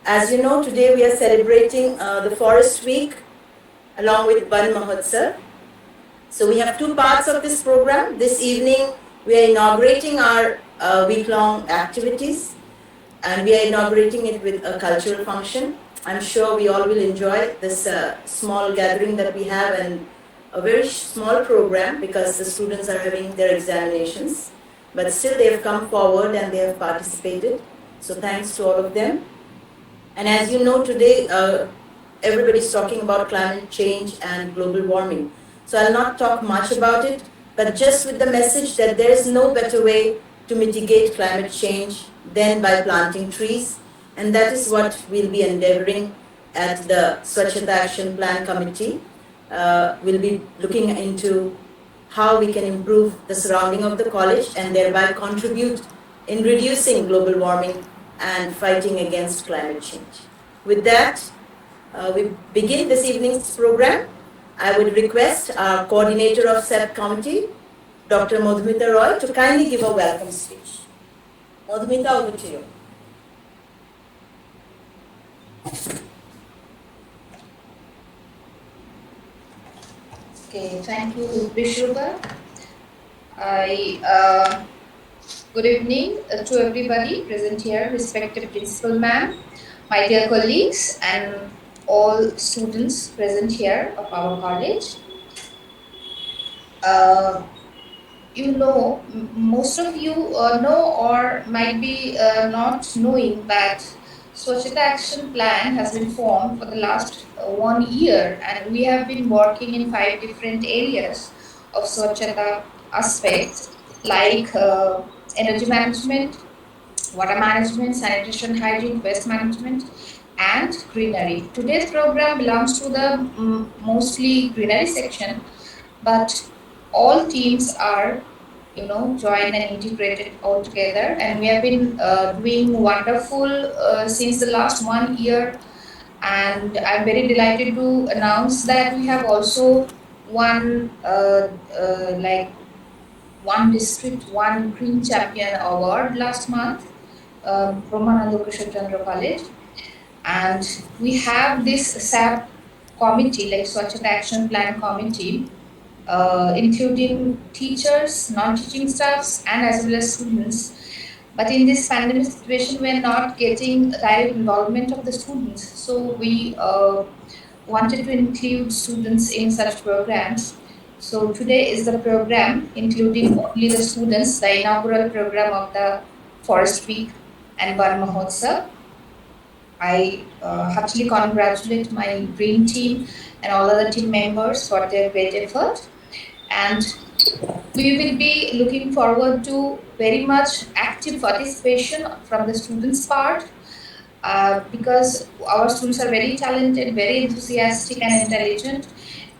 As you know, today we are celebrating the Forest Week along with Van Mahotsav. So we have two parts of this program. This evening we are inaugurating our week-long activities, and we are inaugurating it with a cultural function. I'm sure we all will enjoy this small gathering that we have, and a very small program because the students are having their examinations. But still they have come forward and they have participated. So thanks to all of them. And as you know, today everybody's talking about climate change and global warming. So I'll not talk much about it, but just with the message that there is no better way to mitigate climate change than by planting trees. And that is what we'll be endeavoring at the Swachhata Action Plan Committee. We'll be looking into how we can improve the surrounding of the college and thereby contribute in reducing global warming and fighting against climate change. With that, we begin this evening's program. I would request our coordinator of SEP committee, Dr. Madhumita Roy, to kindly give a welcome speech. Madhumita, over to you. Okay, thank you, Vishruba. Good evening to everybody present here, respected principal ma'am, my dear colleagues, and all students present here of our college. You know, most of you know or might be not knowing that Swachhata Action Plan has been formed for the last 1 year, and we have been working in 5 different areas of Swachhata aspects like energy management, water management, sanitation, hygiene, waste management, and greenery. Today's program belongs to the mostly greenery section, but all teams are joined and integrated all together, and we have been doing wonderful since the last 1 year, and I'm very delighted to announce that we have also won one district, one green champion award last month, Brahmananda Krishna Chandra College, and we have this SAP committee, like Swachhata Action Plan Committee, including teachers, non-teaching staffs, and as well as students. But in this pandemic situation, we are not getting direct involvement of the students. So we wanted to include students in such programs. So today is the program including only the students, the inaugural program of the Forest Week and Van Mahotsav. I heartily congratulate my green team and all other team members for their great effort. And we will be looking forward to very much active participation from the students' part, because our students are very talented, very enthusiastic and intelligent.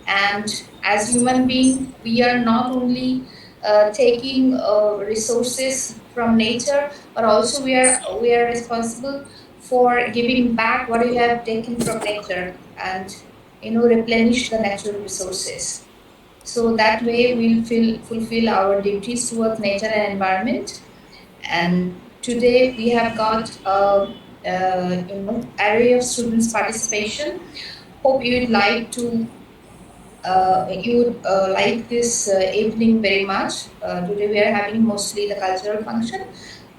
And as human beings, we are not only taking resources from nature, but also we are responsible for giving back what we have taken from nature and replenish the natural resources. So that way we'll fulfill our duties towards nature and environment. And today we have got array of students participation. Hope you would like to like this evening very much. Today we are having mostly the cultural function,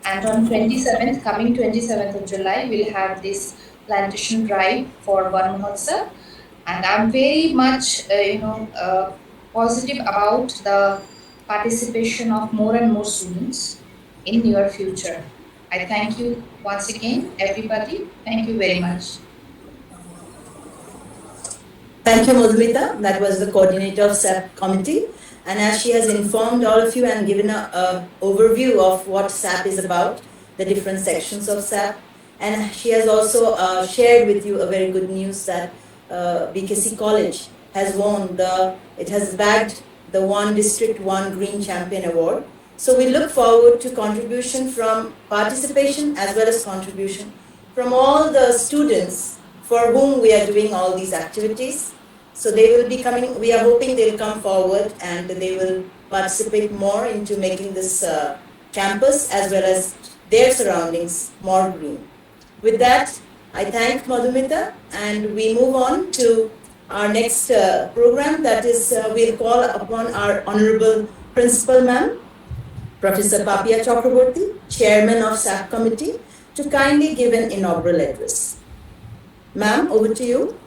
and on 27th, coming 27th of July, we'll have this plantation drive for Van Mahotsav. And I'm very much positive about the participation of more and more students in your future. I thank you once again, everybody. Thank you very much. Thank you, Madhumita. That was the coordinator of SAP committee. And as she has informed all of you and given an overview of what SAP is about, the different sections of SAP, and she has also shared with you a very good news that BKC College has won it has bagged the One District, One Green Champion Award. So we look forward to contribution from participation as well as contribution from all the students for whom we are doing all these activities. So they will be coming, we are hoping they'll come forward and they will participate more into making this campus as well as their surroundings more green. With that, I thank Madhumita, and we move on to our next program, that is, we'll call upon our Honorable Principal Ma'am, Professor Papia Chakraborty, Chairman of SAP Committee, to kindly give an inaugural address. Ma'am, over to you.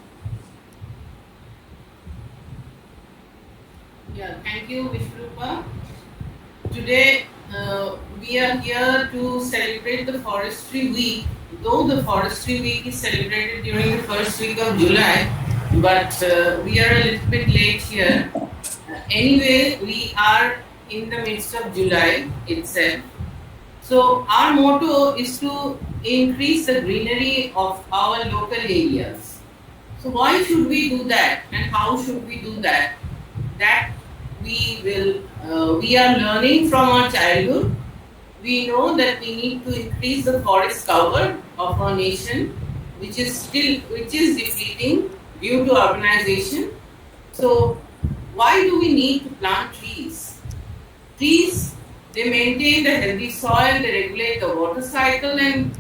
Yeah, thank you, Vishnurupa. Today we are here to celebrate the Forestry Week. Though the Forestry Week is celebrated during the first week of July, but we are a little bit late here. Anyway, we are in the midst of July itself. So our motto is to increase the greenery of our local areas. So why should we do that, and how should we do that? That we are learning from our childhood. We know that we need to increase the forest cover of our nation, which is depleting due to urbanization. So why do we need to plant trees? Trees, they maintain the healthy soil, they regulate the water cycle, and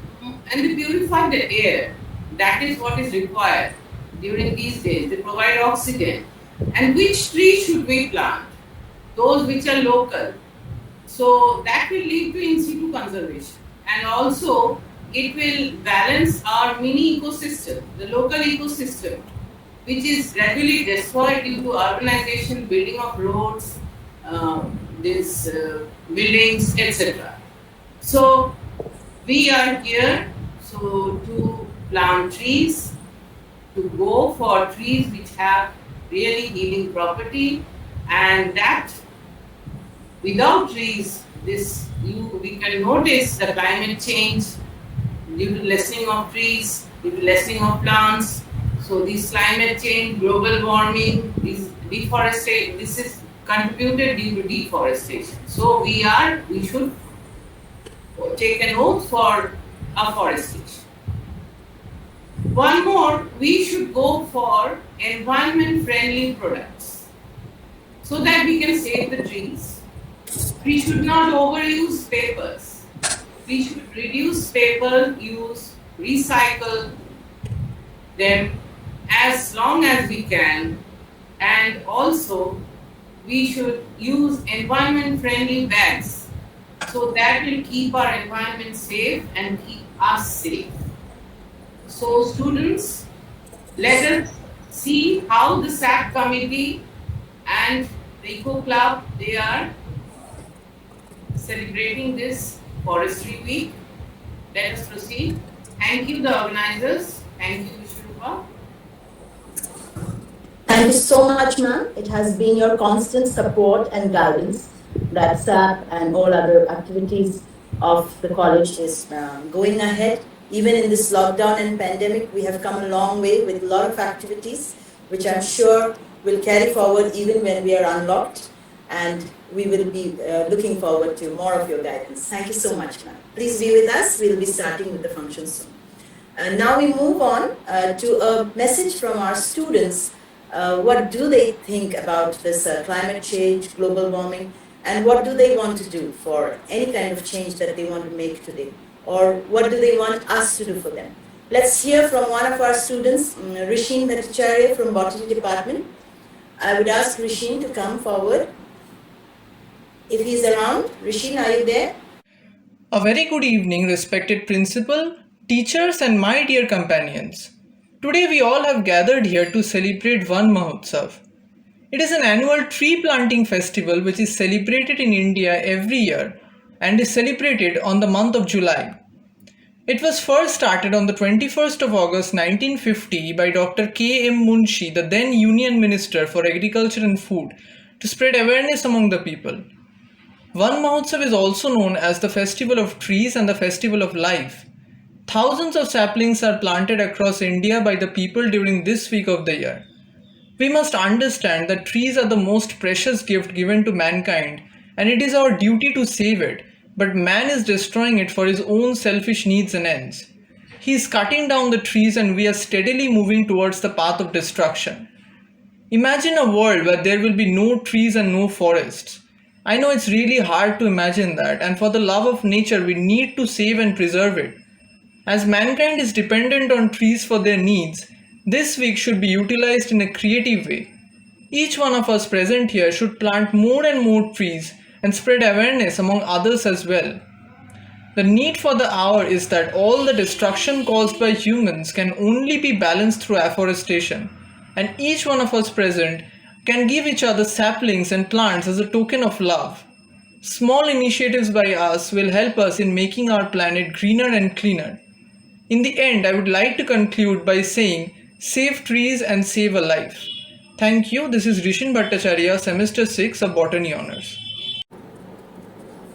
they purify the air. That is what is required during these days. They provide oxygen. And which trees should we plant? Those which are local. So that will lead to in situ conservation. And also, it will balance our mini ecosystem, the local ecosystem, which is gradually destroyed due to urbanization, building of roads, buildings, etc. So we are here to plant trees, to go for trees which have really healing property, and that without trees, we can notice the climate change due to lessening of trees, due to lessening of plants. So this climate change, global warming, deforestation, this is contributed due to deforestation. So we should take an oath for afforestation. One more, we should go for environment-friendly products so that we can save the trees. We should not overuse papers. We should reduce paper use, recycle them as long as we can, and also we should use environment-friendly bags, so that will keep our environment safe and keep us safe. So students, let us see how the SAP committee and the Eco Club, they are celebrating this Forestry Week. Let us proceed. Thank you, the organizers. Thank you, Vishnurupa. Thank you so much, ma'am. It has been your constant support and guidance that SAP and all other activities of the college is going ahead. Even in this lockdown and pandemic, we have come a long way with a lot of activities, which I'm sure will carry forward even when we are unlocked. And we will be looking forward to more of your guidance. Thank you so much, ma'am. Please be with us. We'll be starting with the function soon. Now we move on to a message from our students. What do they think about this climate change, global warming, and what do they want to do for any kind of change that they want to make today? Or what do they want us to do for them? Let's hear from one of our students, Rishin Bhattacharya from Botany Department. I would ask Rishin to come forward. If he's around, Rishin, are you there? A very good evening, respected principal, teachers and my dear companions. Today we all have gathered here to celebrate Van Mahotsav. It is an annual tree planting festival which is celebrated in India every year and is celebrated on the month of July. It was first started on the 21st of August 1950 by Dr. K. M. Munshi, the then Union Minister for Agriculture and Food, to spread awareness among the people. Van Mahotsav is also known as the Festival of Trees and the Festival of Life. Thousands of saplings are planted across India by the people during this week of the year. We must understand that trees are the most precious gift given to mankind, and it is our duty to save it, but man is destroying it for his own selfish needs and ends. He is cutting down the trees and we are steadily moving towards the path of destruction. Imagine a world where there will be no trees and no forests. I know it's really hard to imagine that, and for the love of nature we need to save and preserve it. As mankind is dependent on trees for their needs, this week should be utilized in a creative way. Each one of us present here should plant more and more trees and spread awareness among others as well. The need for the hour is that all the destruction caused by humans can only be balanced through afforestation, and each one of us present can give each other saplings and plants as a token of love. Small initiatives by us will help us in making our planet greener and cleaner. In the end, I would like to conclude by saying, save trees and save a life. Thank you. This is Rishin Bhattacharya, Semester 6 of Botany Honours.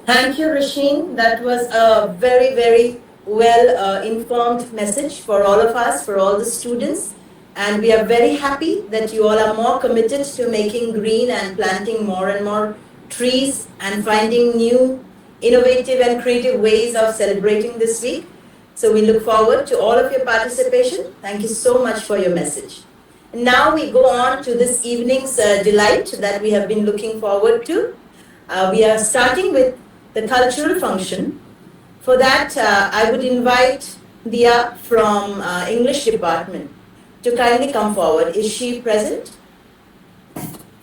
Thank you, Rasheen. That was a very, very well informed message for all of us, for all the students. And we are very happy that you all are more committed to making green and planting more and more trees and finding new, innovative and creative ways of celebrating this week. So we look forward to all of your participation. Thank you so much for your message. Now we go on to this evening's delight that we have been looking forward to. We are starting with the cultural function. For that, I would invite Dia from English department to kindly come forward. Is she present?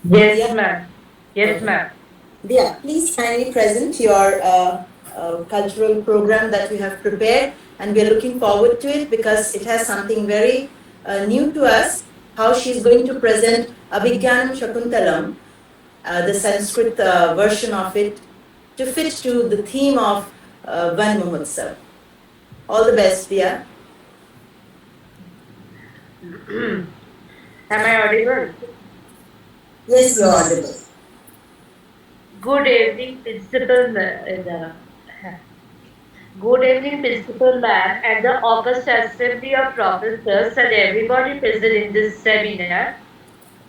Yes, Dia? ma'am. Yes, ma'am. Dia, please kindly present your cultural program that you have prepared, and we are looking forward to it because it has something very new to us, how she is going to present Abhigyanam Shakuntalam, the Sanskrit version of it, to fit to the theme of Van Mahotsav. All the best, Dia. Am I audible? Yes, you are audible. Good evening, Principal. Good evening, Principal Ma'am, and the August Assembly of Professors and everybody present in this seminar.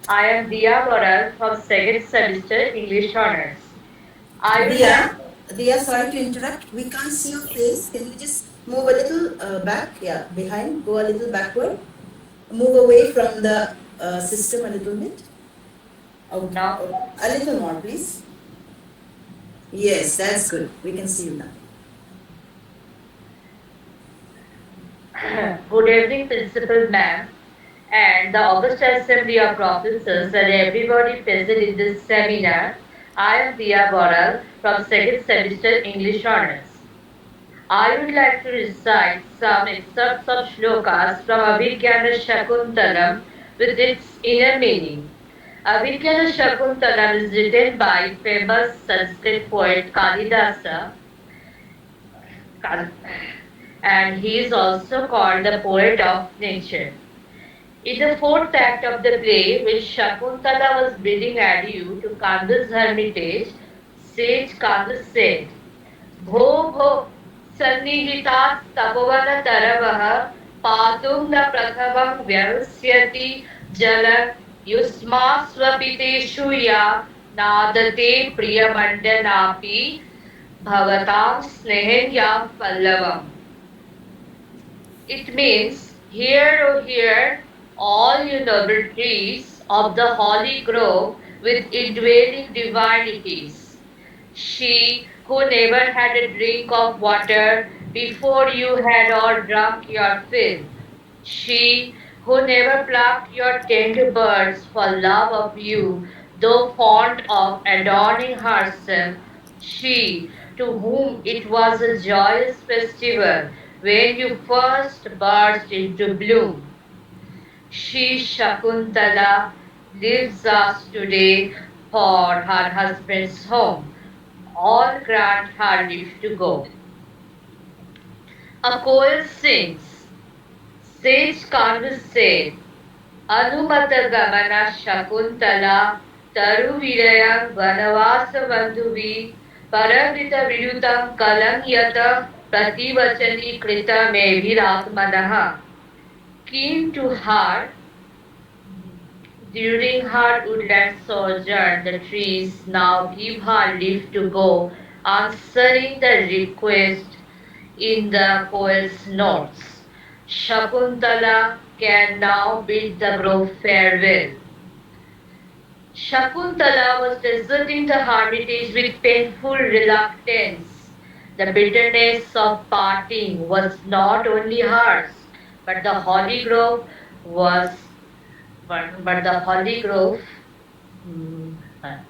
I am Dia Boral from second semester English Honours. Dia, sorry to interrupt. We can't see your face. Can you just move a little back? Yeah, behind. Go a little backward. Move away from the system a little bit. Okay. Now? A little more, please. Yes, that's good. We can see you now. Good evening, Principal Ma'am, and the August Assembly of Professors and everybody present in this seminar. I am Dia Boral from second semester English Honours. I would like to recite some excerpts of shlokas from Abhigyana Shakuntalam with its inner meaning. Abhigyana Shakuntalam is written by famous Sanskrit poet Kalidasa, and he is also called the poet of nature. In the fourth act of the play, when Shakuntala was bidding adieu to Kanda's hermitage, sage Kanda said, Bho bho sannihitat tapovana taravaha patum na prathavam vyarusyati jalam yusma swapiteshu ya nadate priyamandanapi bhavatam snehenyam pallavam. It means, hear, O hear, all you noble trees of the holy grove with indwelling divinities. She who never had a drink of water before you had all drunk your fill. She who never plucked your tender birds for love of you, though fond of adorning herself. She to whom it was a joyous festival when you first burst into bloom. She, Shakuntala, leaves us today for her husband's home. All grant her leave to go. A koel sings. Sage Kanda said, Anumata Gamana Shakuntala Taru Virayam Vanavasa Bandhuvi Paravita Virutam Kalam Yata Prativachani Krita Meviratmanaha. Keen to her, during her woodland sojourn, the trees now give her leave to go, answering the request in the poet's notes. Shakuntala can now bid the grove farewell. Shakuntala was deserting the hermitage with painful reluctance. The bitterness of parting was not only hers, but the Holy Grove was, but the Holy Grove,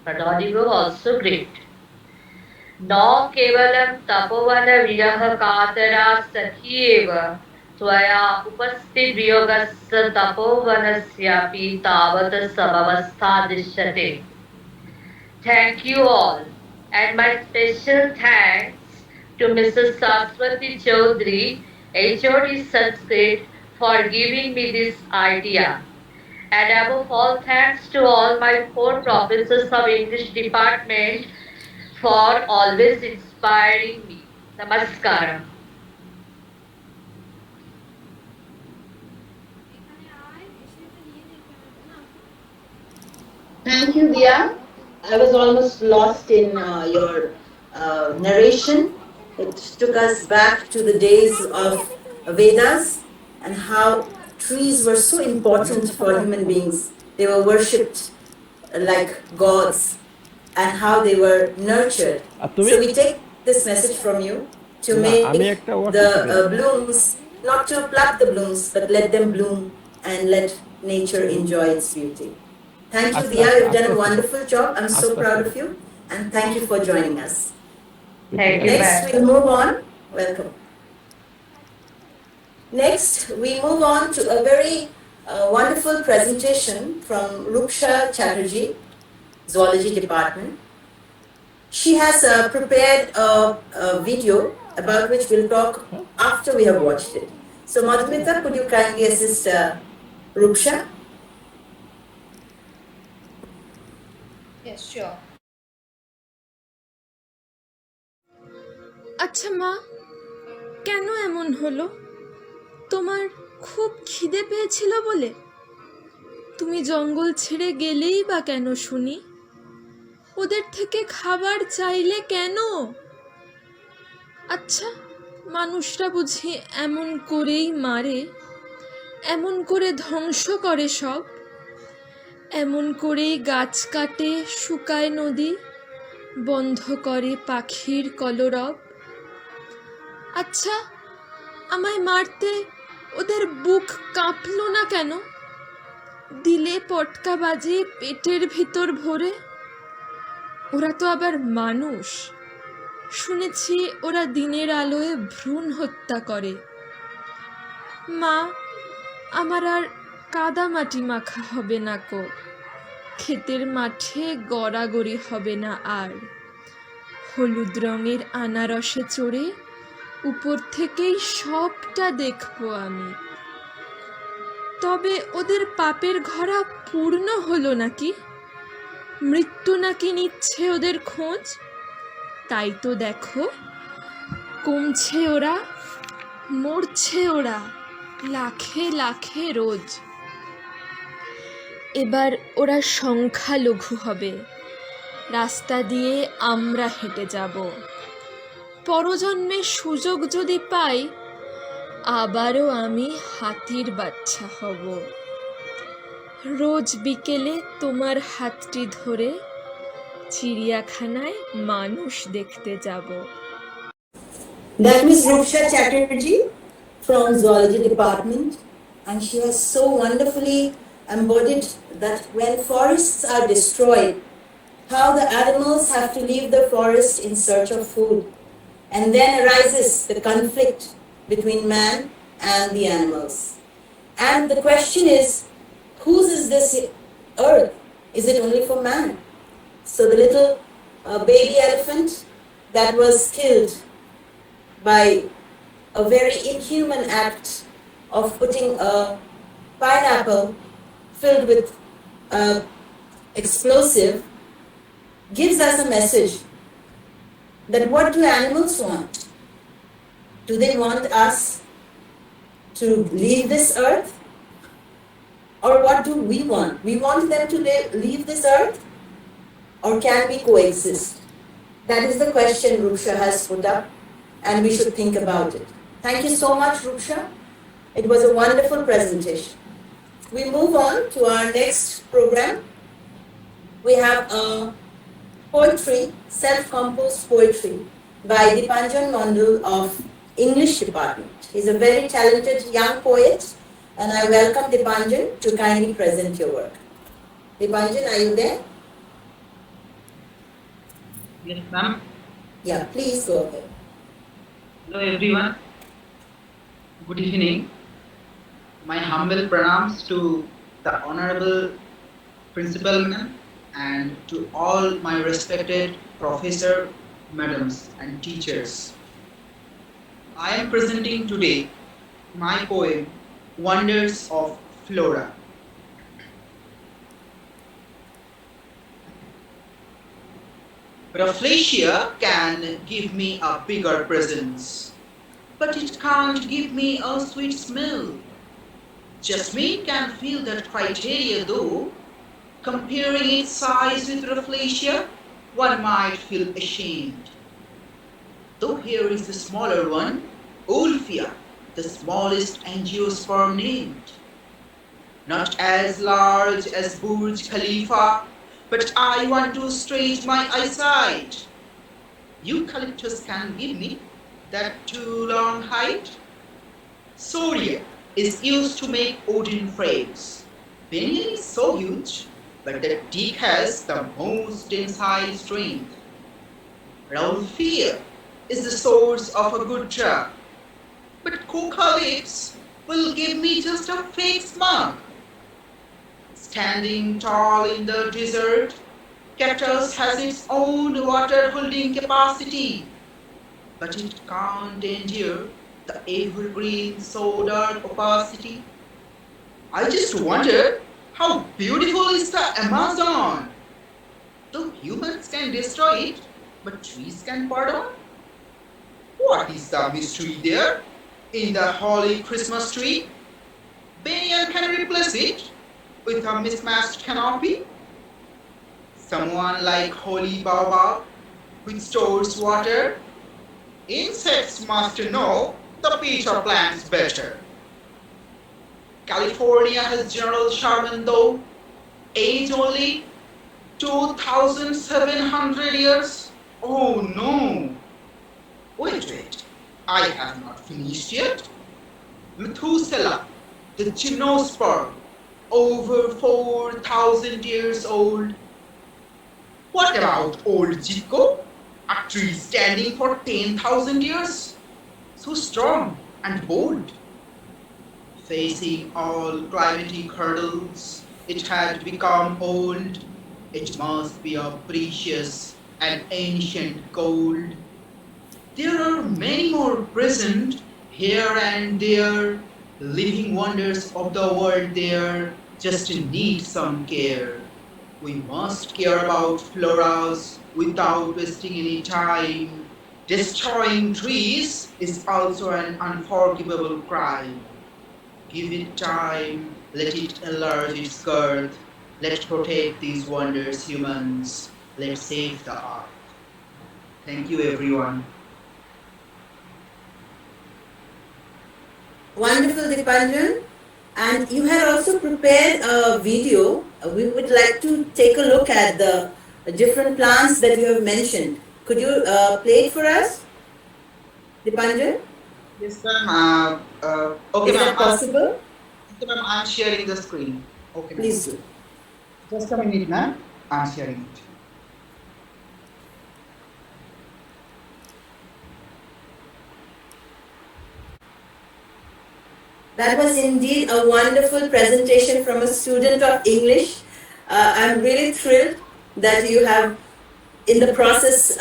but the Holy Grove also great. न केवलं तपोवनविरहकातरा सखी एव त्वया उपस्थितवियोगस्य तपोवनस्यापि तावत् समवस्था दृश्यते. Thank you all, and my special thanks to Mrs. Saraswati Chaudhary, HOD Sanskrit, for giving me this idea. And above all, thanks to all my 4 professors of English department for always inspiring me. Namaskaram. Thank you, Dia. I was almost lost in your narration. It took us back to the days of Vedas and how trees were so important for human beings. They were worshipped like gods and how they were nurtured. So we take this message from you to make the blooms, not to pluck the blooms, but let them bloom and let nature enjoy its beauty. Thank you, Dia. You've done a wonderful job. I'm so proud of you. And thank you for joining us. Thank you. Next, we'll move on. Welcome. Next, we move on to a very wonderful presentation from Ruksha Chatterjee, Zoology Department. She has prepared a video about which we'll talk after we have watched it. So, Madhumita, could you kindly assist Ruksha? Yes, sure. আচ্ছা মা, কেন এমন হলো? তোমার খুব খিদে পেয়েছিল বলে? তুমি জঙ্গল ছেড়ে গেলেই বা কেন শুনি? ওদের থেকে খাবার চাইলে কেন? আচ্ছা, মানুষরা বুঝি এমন করেই মারে, এমন করে ধ্বংস করে সব, এমন করেই গাছ কাটে, শুকায় নদী, বন্ধ করে পাখির কলরব। আচ্ছা, আমায় মারতে ওদের বুক কাঁপলো না কেন? দিলে পটকা বাজে পেটের ভিতর ভরে। ওরা তো আবার মানুষ, শুনেছি ওরা দিনের আলোয় ভ্রূণ হত্যা করে। মা, আমার আর কাদামাটি মাখা হবে না কো, ক্ষেতের মাঠে গড়াগড়ি হবে না আর। হলুদ রঙের আনারসে চড়ে উপর থেকেই সবটা দেখবো আমি। তবে ওদের পাপের ঘরা পূর্ণ হলো নাকি? মৃত্যু নাকি নিচ্ছে ওদের খোঁজ? তাই তো দেখো, কমছে ওরা, মরছে ওরা লাখে লাখে রোজ। এবার ওরা সংখ্যালঘু হবে, রাস্তা দিয়ে আমরা হেঁটে যাব। পরজন্মে সুযোগ যদি পাই, আবারও আমি হাতির বাচ্চা হব। রোজ বিকেলে তোমার হাতটি ধরে চিড়িয়াখানায় মানুষ দেখতে যাব। That was Ruksha Chatterjee from Zoology Department, and she has so wonderfully embodied that when forests are destroyed, how the animals have to leave the forest in search of food, and then arises the conflict between man and the animals. And the question is, whose is this earth? Is it only for man? So the little baby elephant that was killed by a very inhuman act of putting a pineapple filled with explosive gives us a message that what do animals want? Do they want us to leave this earth? Or what do we want? We want them to leave this earth? Or can we coexist? That is the question Ruksha has put up, and we should think about it. Thank you so much, Ruksha. It was a wonderful presentation. We move on to our next program. We have poetry, self-composed poetry by Dipanjan Mandul of English department. He's a very talented young poet, and I welcome Dipanjan to kindly present your work. Dipanjan, are you there? Yes, ma'am. Yeah, please go ahead. Hello, everyone. Good evening. My humble pranams to the Honorable Principal Ma'am and to all my respected professor, madams and teachers. I am presenting today my poem, Wonders of Flora. Rafflesia can give me a bigger presence, but it can't give me a sweet smell. Jasmine can feel that criteria though. Comparing its size with Rafflesia, one might feel ashamed. Though here is the smaller one, Olfia, the smallest angiosperm named. Not as large as Burj Khalifa, but I want to stretch my eyesight. Eucalyptus can give me that too long height. Soria is used to make wooden frames. Banyan is so huge, but the teak has the most tensile strength. Rauphia is the source of a good drug, but coca lips will give me just a fake smug. Standing tall in the desert, cactus has its own water holding capacity, but it can't endure the evergreen so dark opacity. I just wonder how beautiful is the Amazon. Though humans can destroy it, but trees can pardon. What is the mystery there in the holy Christmas tree? Banyan can replace it with a mismatched canopy. Someone like Holy Baobab, which stores water. Insects must know the peter plants better. California has General Sherman though, age only 2,700 years. Oh no! Wait, I have not finished yet. Methuselah, the gymnosperm, over 4,000 years old. What about old Jiko, a tree standing for 10,000 years? So strong and bold. Facing all climatic hurdles, it had become old. It must be a precious and ancient gold. There are many more present here and there, living wonders of the world there, just need some care. We must care about floras without wasting any time. Destroying trees is also an unforgivable crime. Give it time, let it enlarge its girth. Let's protect these wonders, humans. Let's save the earth. Thank you, everyone. Wonderful, Dipanjan. And you had also prepared a video. We would like to take a look at the different plants that you have mentioned. Could you play it for us, Dipanjan? Yes, ma'am. Okay, Is that ma'am. possible? Okay, ma'am. I'm sharing the screen. Okay, ma'am. Please do. Just a minute, ma'am. I'm sharing it. That was indeed a wonderful presentation from a student of English. I'm really thrilled that you have, in the process,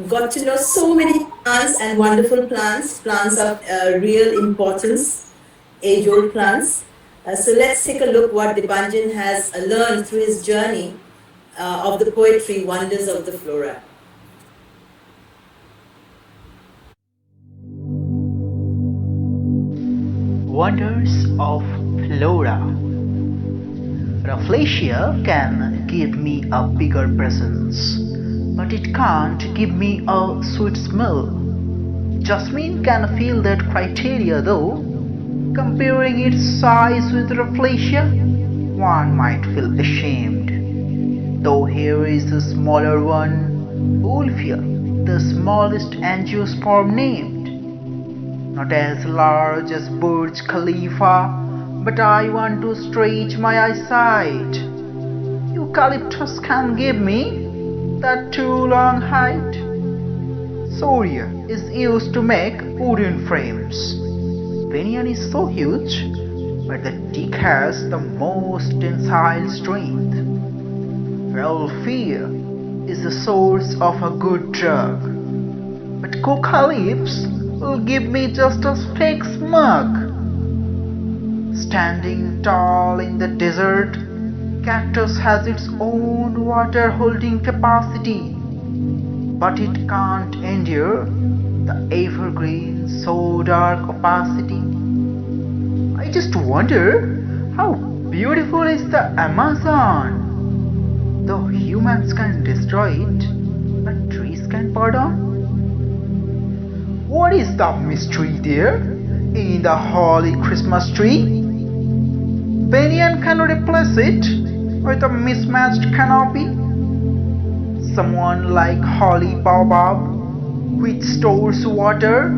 got to know so many plants and wonderful plants, plants of real importance, age-old plants. So let's take a look what Dipanjan has learned through his journey of the poetry, Wonders of the Flora. Wonders of Flora. Rafflesia can give me a bigger presence, but it can't give me a sweet smell. Jasmine can feel that criteria though. Comparing its size with Rafflesia, one might feel ashamed. Though here is a smaller one, Olfia, the smallest angiosperm named. Not as large as Burj Khalifa, but I want to stretch my eyesight. Eucalyptus can give me that too long height. Surya is used to make wooden frames. Banyan is so huge, but the teak has the most tensile strength. Fear is the source of a good drug, but coca leaves will give me just a fake smug. Standing tall in the desert, cactus has its own water holding capacity, but it can't endure the evergreen so dark opacity. I just wonder how beautiful is the Amazon. Though humans can destroy it, but trees can pardon. What is the mystery there in the holy Christmas tree? Banyan can replace it with a mismatched canopy. Someone like Holly Baobab, which stores water.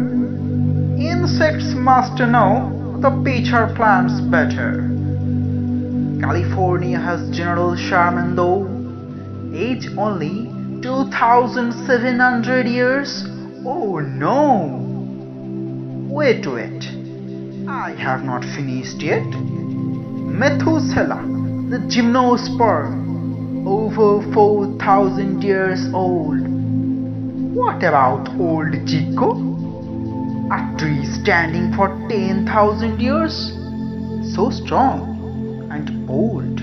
Insects must know the pitcher plants better. California has General Sherman though, age only 2,700 years. Oh no! Wait, I have not finished yet. Methuselah, the gymnosperm, over 4,000 years old. What about old Chico? A tree standing for 10,000 years? So strong and bold.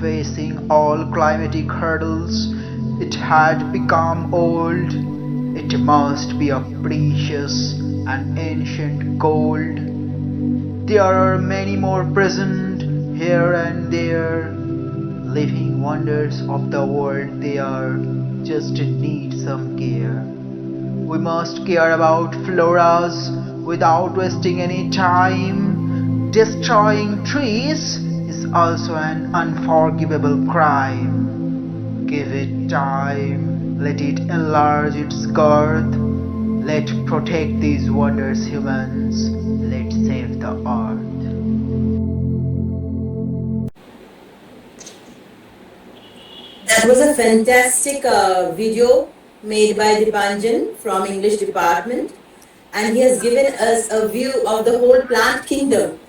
Facing all climatic hurdles, it had become old. It must be a precious and ancient gold. There are many more present here and there, living wonders of the world they are, just need some care. We must care about floras without wasting any time. Destroying trees is also an unforgivable crime. Give it time, let it enlarge its girth. Let's protect these wonders, humans. Let's save the earth. That was a fantastic video made by Dipanjan from English department, and he has given us a view of the whole plant kingdom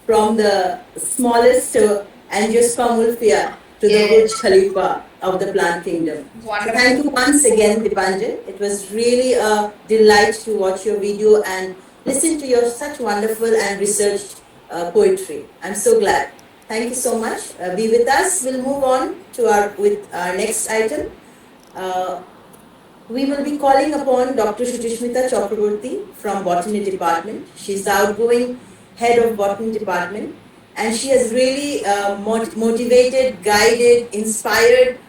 from the smallest Angiosperm wolffia to the Burj Khalifa of the plant kingdom. So Wonderful. thank you once again, Dipanjan. It was really a delight to watch your video and listen to your such wonderful and researched poetry. I'm so glad. Thank you so much. Be with us. We'll move on to our next item. We will be calling upon Dr. Shuchishmita Chakraborty from Botany Department. She's the outgoing head of Botany Department, and she has really motivated, guided, inspired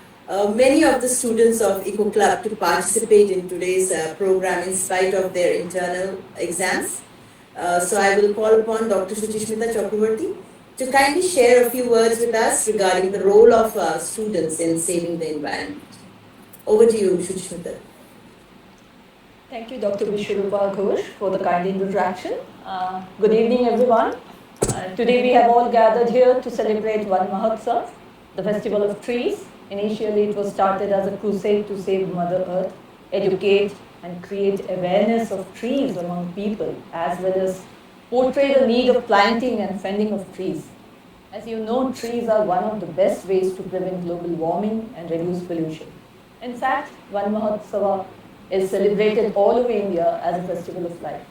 many of the students of Eco Club to participate in today's program in spite of their internal exams. So I will call upon Dr. Shuchishmita Chakraborty to kindly share a few words with us regarding the role of students in saving the environment. Over to you, Shuchishmita. Thank you, Dr. Vishwarupa Ghosh, for the kind introduction. Good evening, everyone. Today we have all gathered here to celebrate Van Mahotsav, the festival of trees. Initially, it was started as a crusade to save Mother Earth, educate and create awareness of trees among people, as well as portray the need of planting and fending of trees. As you know, trees are one of the best ways to prevent global warming and reduce pollution. In fact, Van Mahotsava is celebrated all over India as a festival of life.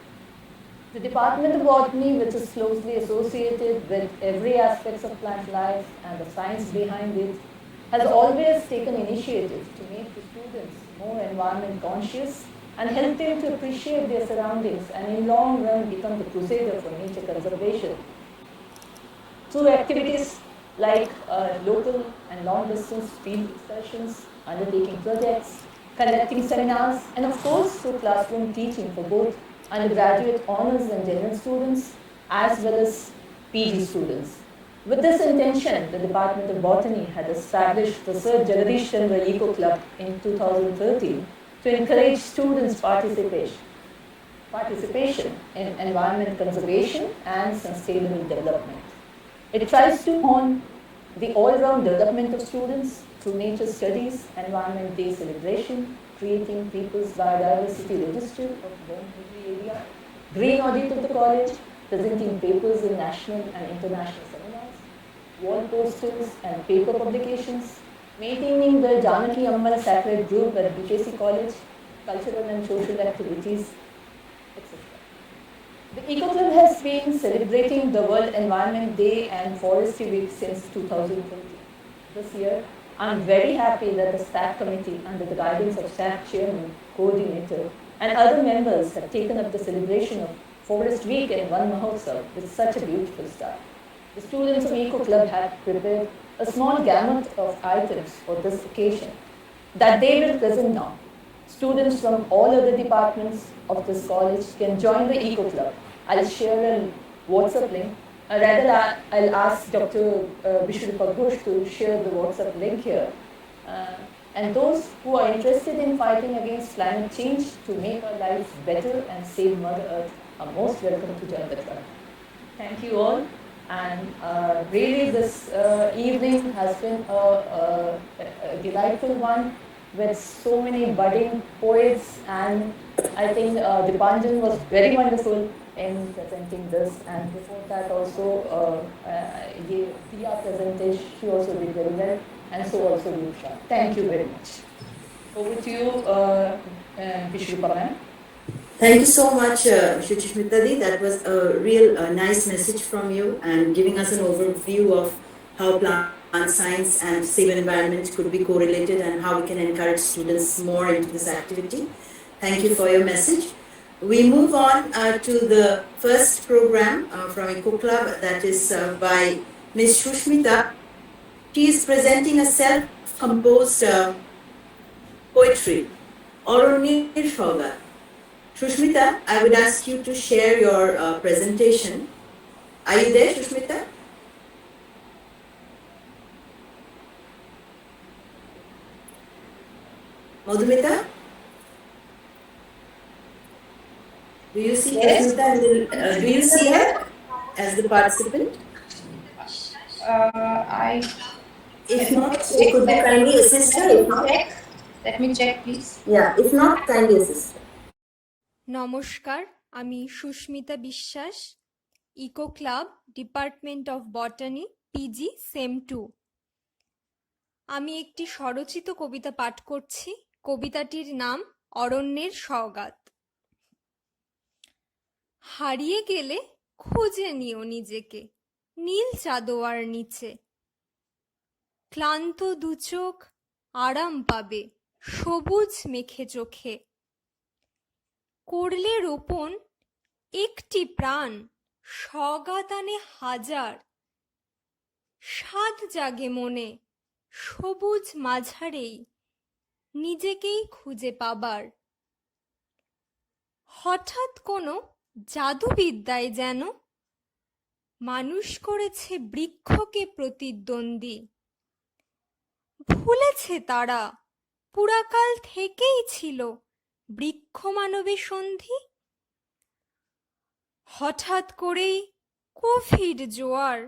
The Department of Botany, which is closely associated with every aspect of plant life and the science behind it, has always taken initiative to make the students more environment conscious and help them to appreciate their surroundings and in long run become the crusader for nature conservation. Through activities like local and long distance field excursions, undertaking projects, conducting seminars, and of course through classroom teaching for both undergraduate honors and general students as well as PG students. With this intention, the Department of Botany had established the Sir Jagadish Chandra Eco Club in 2013 to encourage students' participation in environment conservation and sustainable development. It tries to hone the all-round development of students through nature studies, Environment Day celebration, creating People's Biodiversity Register of Bombay area, green audit of the college, presenting papers in national and international seminars, wall posters and paper publications, maintaining the Janaki Ammal Sacred Group at BKC College, cultural and social activities, etc. The Eco Club has been celebrating the World Environment Day and Forestry Week since 2020. This year, I'm very happy that the staff committee, under the guidance of staff chairman, coordinator, and other members have taken up the celebration of Forest Week and Van Mahotsav with such a beautiful start. The students of Eco Club have prepared a small gamut of items for this occasion that they will present now. Students from all other departments of this college can join the Eco Club. I'll share a WhatsApp link. I'll ask Dr. Vishrupa Ghosh to share the WhatsApp link here. And those who are interested in fighting against climate change to make our lives better and save Mother Earth are most welcome to join the club. Thank you all. And really this evening has been a delightful one with so many budding poets, and I think Dipanjan was very wonderful in presenting this, and before that also Diya presented, she also did very well, and so also Yusha. Thank you very much. Over to you, Vishrupa ma'am. Thank you so much, Shuchishmitadi. That was a real nice message from you and giving us an overview of how plant science and safe environment could be correlated and how we can encourage students more into this activity. Thank you for your message. We move on to the first program from Eco Club, that is by Ms. Shushmita. She is presenting a self-composed poetry, Oronir Shoga. Shushmita, I would ask you to share your presentation. Are you there, Shushmita? Madhumita? Do you see Shushmita? Do you see her as the participant? If not, could you kindly assist her? If not, Let me check, please. yeah, if not, kindly assist her. নমস্কার, আমি Susmita Biswas, eco club, department of botany, PG sem 2। আমি একটি স্বরচিত কবিতা পাঠ করছি। কবিতাটির নাম অরণ্যের সওগাত। হারিয়ে গেলে খুঁজে নিও নিজেকে নীল চাদোয়ার নিচে, ক্লান্ত দুচোখ আরাম পাবে সবুজ মেখে চোখে। করলে রোপণ একটি প্রাণ সওগাত আনে হাজার, স্বাদ জাগে মনে সবুজ মাঝারেই নিজেকেই খুঁজে পাবার। হঠাৎ কোনো জাদুবিদ্যায় যেন মানুষ করেছে বৃক্ষকে প্রতিদ্বন্দ্বী। ভুলেছে তারা পুরাকাল থেকেই ছিল বৃক্ষ মানবে সন্ধি। হঠাৎ করেই কোভিড জোয়ার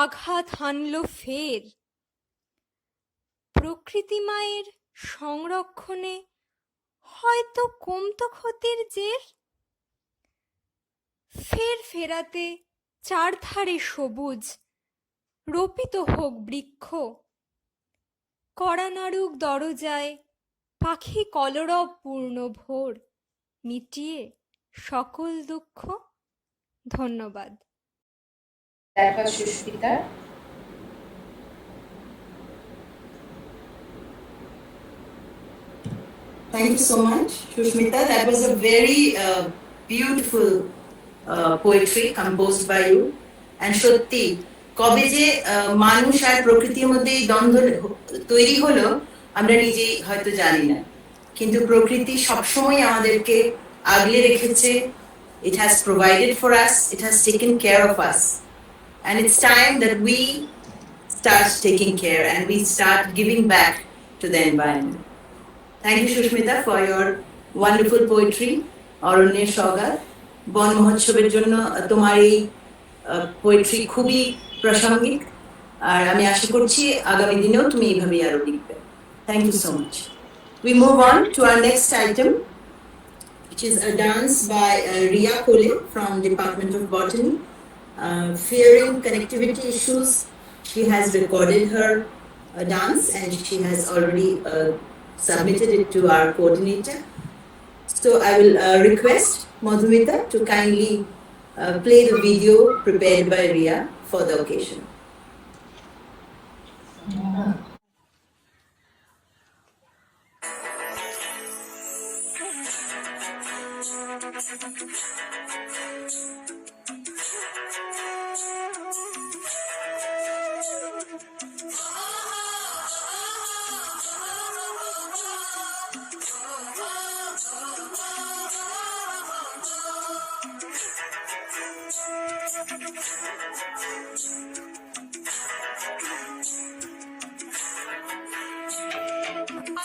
আঘাত হানল ফের। প্রকৃতি মায়ের সংরক্ষণে হয়তো কমতো ক্ষতির জের। ফের ফেরাতে চারধারে সবুজ রোপিত হোক বৃক্ষ। কড়া নাড়ুক দরজায় পাখি কলরব পূর্ণ ভোর, মিটিয়ে সকল দুঃখ। ধন্যবাদ। That was Shushmita. Thank you so much, Shushmita. That was a very beautiful poetry composed by you. And সত্যি কবে যে মানুষ আর প্রকৃতির মধ্যে এই দ্বন্দ্ব তৈরি হলো আমরা নিজেই হয়তো জানি না, কিন্তু প্রকৃতি সবসময় আমাদেরকে আগলে রেখেছে। It has provided for us, it has taken care of us, and it's time that we start taking care and we start giving back to the environment. Thank you, Shushmita, for your wonderful poetry. অরণ্যের সওগাত বন মহোৎসবের জন্য তোমার এই poetry খুবই প্রাসঙ্গিক, আর আমি আশা করছি আগামী দিনেও তুমি এইভাবেই আরো লিখবে। Thank you so much. We move on to our next item, which is a dance by Ria Kole from Department of Botany. Fearing connectivity issues, she has recorded her dance and she has already submitted it to our coordinator. So I will request Madhumita to kindly play the video prepared by Ria for the occasion.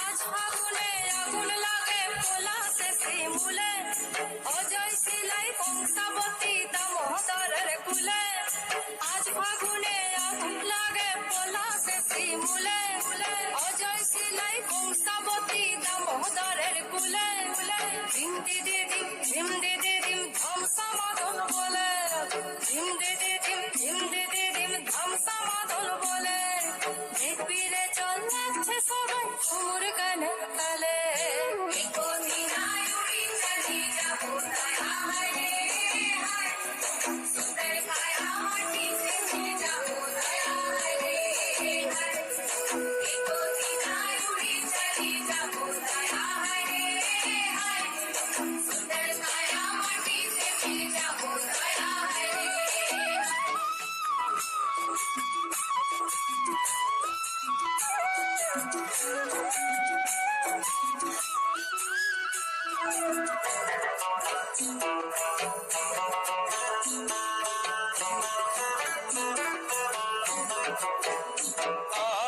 আজ ফাগুনে আগুন লাগে পলাশে শিমুলে, অজয় শিলাই কংসাবতী দামোদরের কুলে। আজ ফাগুনে আগুন লাগে পলাশে শিমুলে, অজয় শিলাই কংসাবতী দামোদরের কুলে। ধিম দিদি ধিম ধিম দিদি ধিম ধ্বংসা মাদল বলে, ধিম দিদি ধিম ধিম দিদি ধিম ধ্বংসা মাদল বলে। দেখবি রে চল যাচ্ছে সবাই ঘুমুর গানে তালে।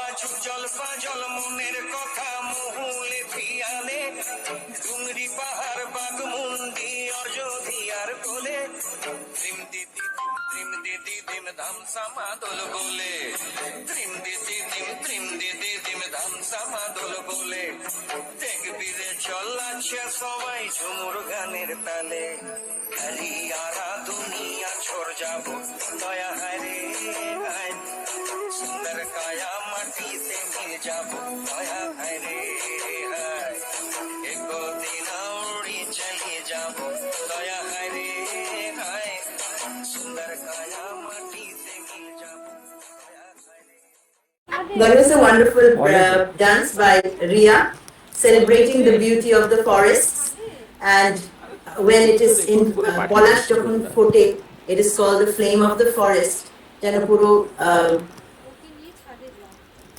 আজ জল পাজল মনের কথা মহুলে পিয়ালে, ডুংরি পাহাড় বাগমুন্ডি অযোধ্যার কোলে। ত্রিম দিদি ধিম ধামসা মাদল বলে, ত্রিম দিদি ধিম ধামসা মাদল বলে। দেখবি রে চল্লাচ্ছে সবাই ঝুমুর গানের তালে। হরিয়ারা দুনিয়া ছোড় যাবো দয়া হায় হায়, সুন্দর কায়া মাটিতে মিল যাবো দয়া হায় রে হায়। একদিন উড়ি চালিয়ে যাবো দয়া হায় রে হায়, সুন্দর কায়া মাটিতে মিল যাবো দয়া হায় রে। That was a wonderful dance by Ria, celebrating the beauty of the forests. And when it is in Polash যখন ফোটে, it is called the flame of the forest. যেন পুরো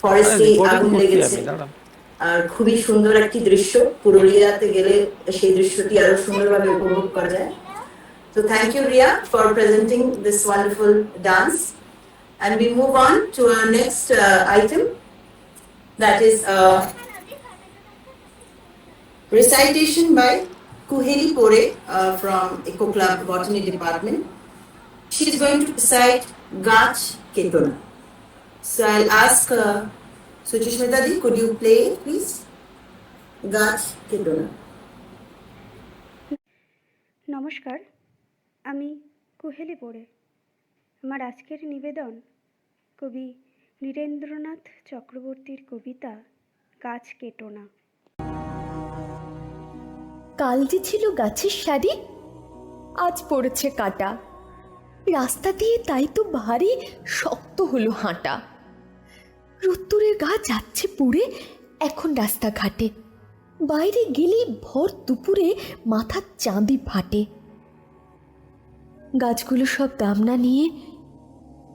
ফরেস্টে আগুন লেগেছে, আর খুবই সুন্দর একটি দৃশ্য। পুরুলিয়াতে গেলে সেই দৃশ্যটি আরো সুন্দরভাবে উপভোগ করা যায়। So thank you, Ria, for presenting this wonderful dance. And we move on to our next item, that is recitation by Kuheli Pore from Eco Club Botany Department. She is going to recite Gach Ketona. So I'll ask Suchishmita Di, could you play it, please? Gach Ketona. নমস্কার, আমি কুহেলি পড়ে। আমার আজকের নিবেদন কবি নীরেন্দ্রনাথ চক্রবর্তীর কবিতা গাছ কেটো না। কাল যে ছিল গাছের শাড়ি, আজ পড়েছে কাটা। রাস্তা দিয়ে তাই তো ভারী শক্ত হলো হাঁটা। রোদ্দুরের গা যাচ্ছে পুড়ে এখন রাস্তাঘাটে। বাইরে গেলে ভর দুপুরে মাথার চাঁদি ফাটে। গাছগুলো সব দাম না নিয়ে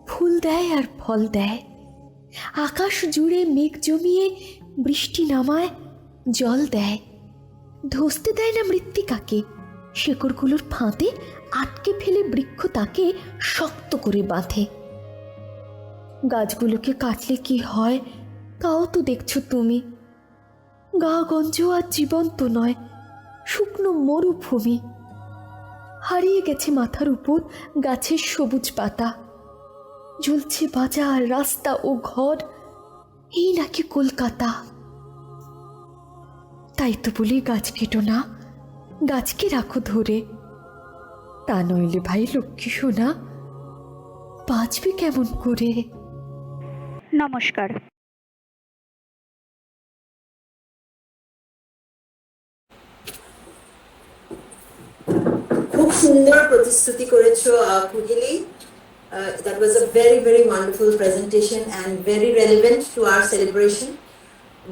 ফুল দেয় আর ফল দেয়। আকাশ জুড়ে মেঘ জমিয়ে বৃষ্টি নামায়, জল দেয়। ধসতে দেয় না মৃত্তিকাকে, শেকড়গুলোর ফাঁদে আটকে ফেলে বৃক্ষ তাকে শক্ত করে বাঁধে। গাছগুলোকে কাটলে কি হয় তাও তো দেখছো তুমি। গা গঞ্জ আর জীবন্ত নয়, শুকনো মরুভূমি। হারিয়ে গেছে মাথার উপর গাছের সবুজ পাতা, জ্বলছে বাজার, রাস্তা ও ঘর, এই নাকি কলকাতা। তাই তো বলি গাছ কেটো না, গাছকে রাখো ধরে, তা নইলে ভাই লক্ষ্মী সোনা বাঁচবে কেমন করে। নমস্কার। খুব সুন্দর প্রতিশ্রুতি করেছো Kuhili. That was a very, very wonderful presentation and very relevant to our celebration.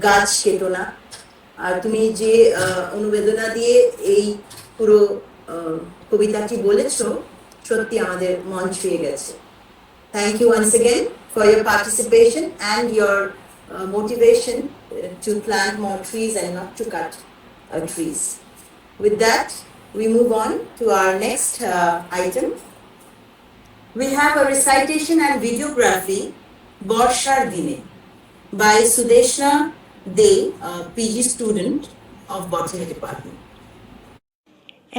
গাছ কেটো না। আর তুমি যে অনুবেদনা দিয়ে এই পুরো কবিতাটি বলেছো, সত্যি আমাদের মন ছুঁয়ে গেছে। Thank you once again for your participation and your motivation to plant more trees and not to cut trees. With that, we move on to our next item. We have a recitation and videography, Borshar Dine, by Sudeshna De, a PG student of Botany Department.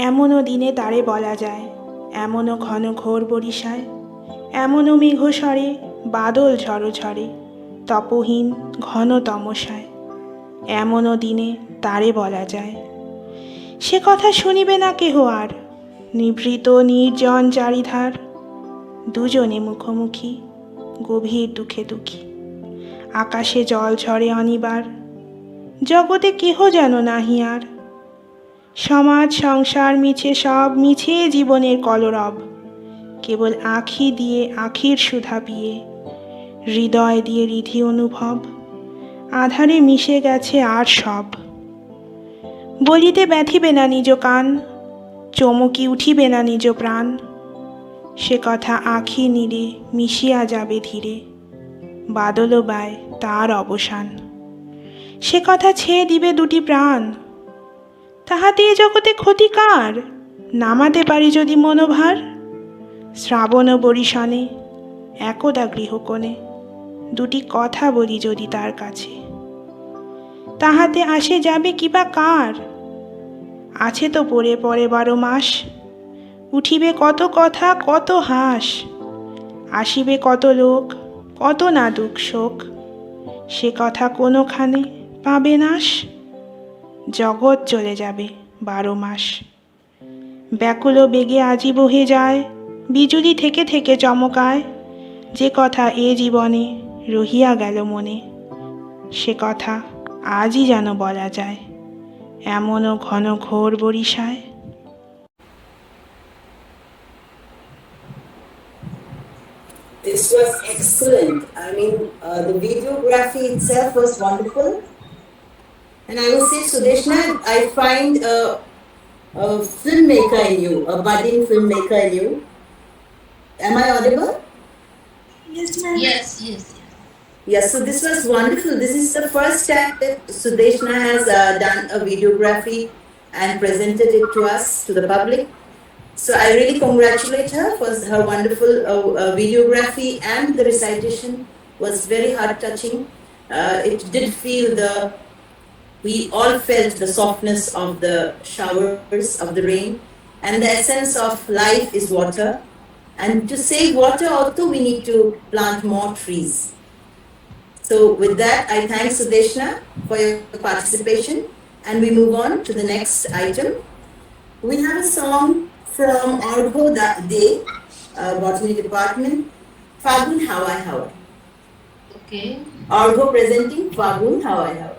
এমনও দিনে তারে বলা যায়, এমনও ঘন ঘোর বরিশায়, এমনও মেঘ স্বরে বাদল ঝড়ো ঝরে, তপহীন ঘন তমসায়, এমনও দিনে তারে বলা যায়। সে কথা শুনিবে না কেহ আর, নিভৃত নির্জন চারিধার, দুজনে মুখোমুখি গভীর দুঃখে দুঃখী। আকাশে জল ঝরে অনিবার, জগতে কেহ যেন নাহি আর। সমাজ সংসার মিছে সব, মিছে জীবনের কলরব, কেবল আঁখি দিয়ে আঁখির সুধা পিয়ে, হৃদয় দিয়ে রিধি অনুভব, আধারে মিশে গেছে আর সব। বলিতে ব্যথিবে না নিজ কান, চমকি উঠিবে না নিজ প্রাণ, সে কথা আঁখি নীড়ে মিশিয়া যাবে ধীরে, বাদলও বায় তার অবসান। সে কথা ছেয়ে দিবে দুটি প্রাণ, তাহাতে এ জগতে ক্ষতি কার, নামাতে পারি যদি মনোভার। শ্রাবণ বরিশনে একদা গৃহকোণে, দুটি কথা বলি যদি তার কাছে, তাহাতে আসে যাবে কিবা কার। আছে তো পড়ে পরে 12 মাস, উঠিবে কত কথা কত হাস, আসিবে কত লোক কত না দুঃখ শোক, সে কথা কোনোখানে পাবে নাশ। জগৎ চলে যাবে 12 মাস, ব্যাকুল বেগে আজি বহে যায়, বিজুলি থেকে থেকে চমকায়। যে কথা এ জীবনে রহিয়া গেল মনে, সে কথা আজই যেন বলা যায়, এমনও ঘন ঘোর বরিশায়। This was excellent. I mean, the videography itself was wonderful. And I will say, Sudeshna, I find a filmmaker in you, a budding filmmaker in you. Am I audible? Yes, ma'am. Yes, yes. Yes, so this was wonderful. This is the first time that Sudeshna has done a videography and presented it to us, to the public. So I really congratulate her for her wonderful videography, and the recitation was very heart-touching. It did feel we all felt the softness of the showers, of the rain, and the essence of life is water. And to save water also, we need to plant more trees. So with that, I thank Sudeshna for your participation, and we move on to the next item. We have a song from Argo De, Botany Department, Fagun Hawai Hawa. Okay. Argo presenting Fagun Hawai Hawa.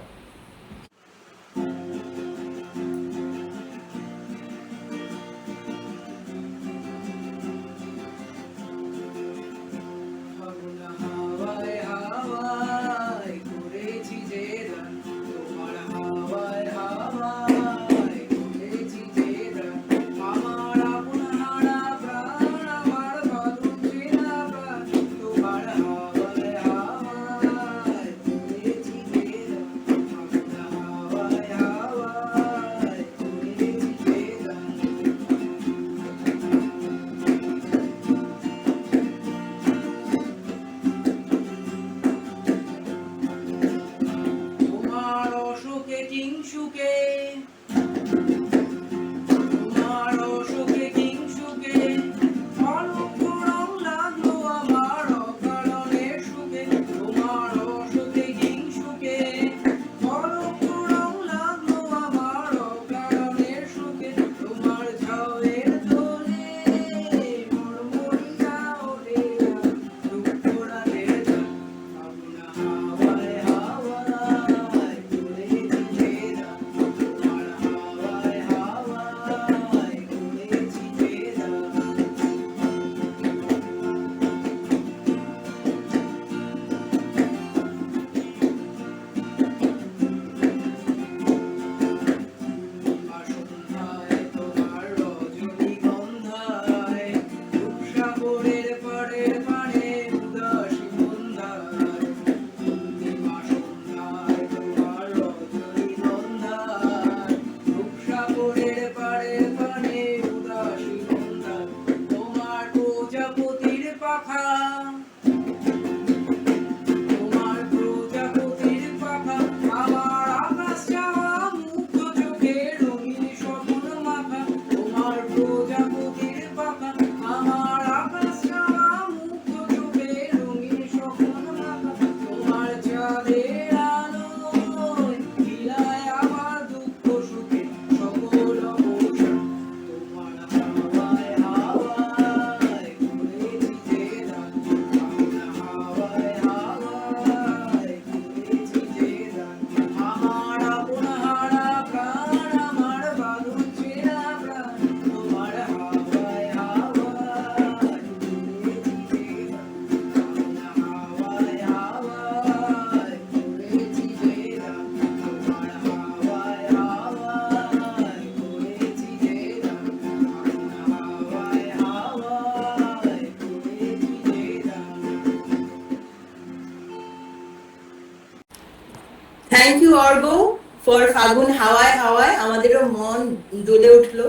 Orgo for Fagun Hawai Hawai. আমাদেরও মন দুলে উঠলো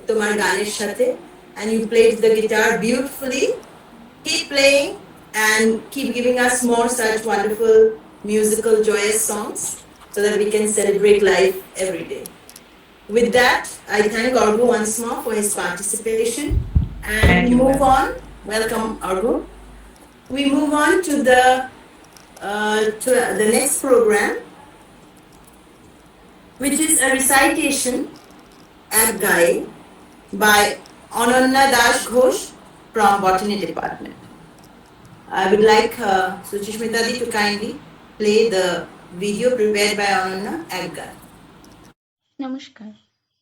তোমার গানের সাথে, and you played the guitar beautifully. Keep playing and keep giving us more such wonderful musical joyous songs so that we can celebrate life every day. With that, I thank Orgo once more for his participation and move on. Welcome, Orgo. We move on to the next program, which is a recitation at Gai by Ananya Das Ghosh from Botany Department. I would like Suchishmita Di to kindly play the video prepared by Ananya at Gai. নমস্কার,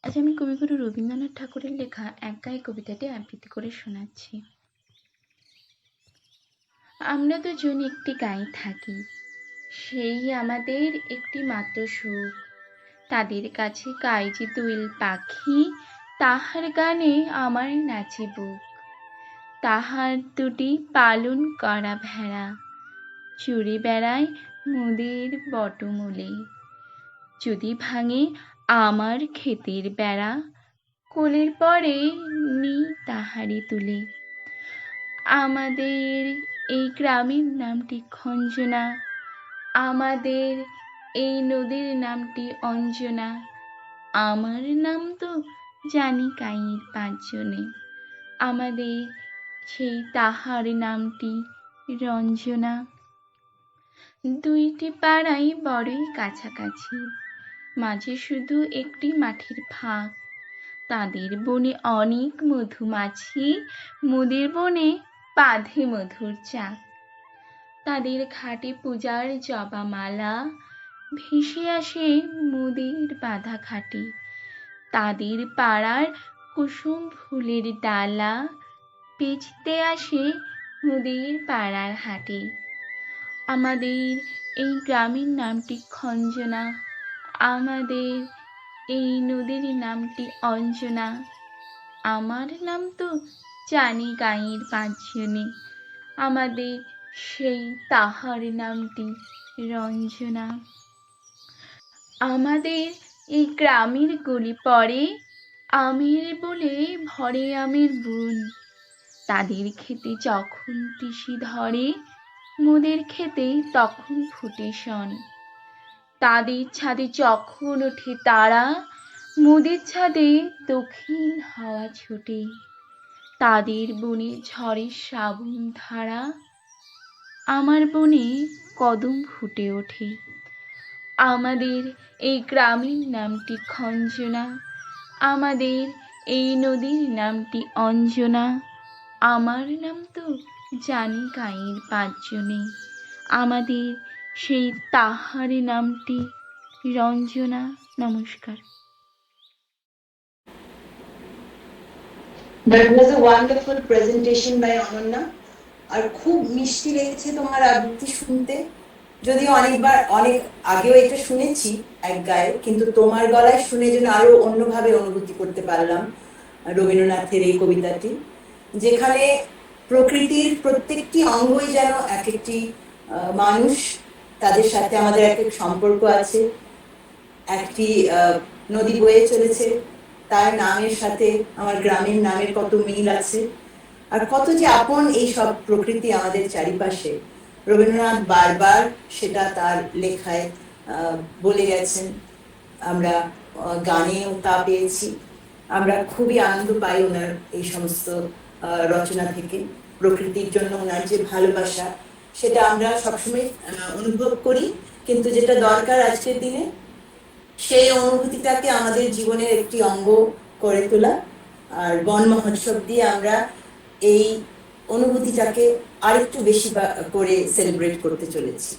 আজ আমি কবিগুরু রবীন্দ্রনাথ ঠাকুরের লেখা এক গায়ে কবিতাটি আবৃত্তি করে শোনাচ্ছি। আমরা দুজন একটি গায়ে থাকি, সেই আমাদের একটি মাত্র সুখ। তাদের কাছে গায়ে যে দোয়েল পাখি, তাহার গানে আমার নাচে বুক। তাহার দুটি পালন করা ভেড়া চড়ে বেড়ায় মোদের বটমূলে। যদি ভাঙে আমার ক্ষেতের বেড়া, কোলের পরে নি তাহারে তুলে। আমাদের এই গ্রামের নামটি খঞ্জনা, আমাদের এই নদীর নামটি অঞ্জনা। আমার নাম তো জানি গাঁয়ের পাঁচজনে, আমাদের সেই তাহার নামটি রঞ্জনা। দুইটি পাড়াই বড়ই কাছাকাছি, মাঝে শুধু একটি মাঠের ফাঁক। তাদের বনে অনেক মধুমাছি, মোদের বনে বাঁধে মধুর চাক। তাদের ঘাটে পূজার জবা মালা ভেসে আসে মোদের বাঁধা ঘাটে। তাদের পাড়ার কুসুম ফুলের ডালা বেচতে আসে মোদের পাড়ার হাটে। আমাদের এই গ্রামের নামটি খঞ্জনা, আমাদের এই নদীর নামটি অঞ্জনা। আমার নাম তো জানি গাঁয়ের পাঁচজনে, আমাদের সেই তাহার নামটি রঞ্জনা। আমাদের এই গ্রামের গলি পড়ে আমের বলে ভরে আমের বন। তাদের খেতে যখন টিসি ধরে, মোদের খেতে তখন ফুটে শন। তাদের ছাদে যখন ওঠে তারা, মোদের ছাদে দক্ষিণ হাওয়া ছোটে। তাদের বনে ঝড়ে শ্রাবণ ধারা, আমার বনে কদম ফুটে ওঠে। আমাদের এই গ্রামের নামটি খঞ্জনা, আমাদের এই নদীর নামটি অঞ্জনা। আমার নাম তো জানি গাঁয়ের পাঁচজনে, আমাদের সেই তাহার নামটি রঞ্জনা। নমস্কার। That was a wonderful presentation by Ananya. আর খুব মিষ্টি লেগেছে তোমার আবৃত্তি শুনতে। যদিও অনেক আগেও এটা শুনেছি এক গায়ে, কিন্তু তোমার গলায় শুনে যেন আরো অন্যভাবে অনুভূতি করতে পারলাম রবীন্দ্রনাথের এই কবিতাটি, যেখানে প্রকৃতির প্রত্যেকটি অঙ্গই যেন এক একটি মানুষ, তাদের সাথে আমাদের এক এক সম্পর্ক আছে। একটি নদী বয়ে চলেছে, তার নামের সাথে আমার গ্রামের নামের কত মিল আছে, আর কত যে আপন এই সব প্রকৃতি আমাদের চারিপাশে। রবীন্দ্রনাথ বারবার সেটা তার লেখায় বলে গেছেন, আমরা গানেও তা পেয়েছি। আমরা খুবই আনন্দ পাই ওনার এই সমস্ত রচনা থেকে। প্রকৃতির জন্য ওনার যে ভালোবাসা, সেটা আমরা সবসময় অনুভব করি, কিন্তু যেটা দরকার আজকের দিনে সেই অনুভূতিটাকে আমাদের জীবনের একটি অঙ্গ করে তোলা। আর বন মহোৎসব দিয়ে আমরা এই অনুভূতিটাকে আরেকটু বেশি করে সেলিব্রেট করতে চলেছি।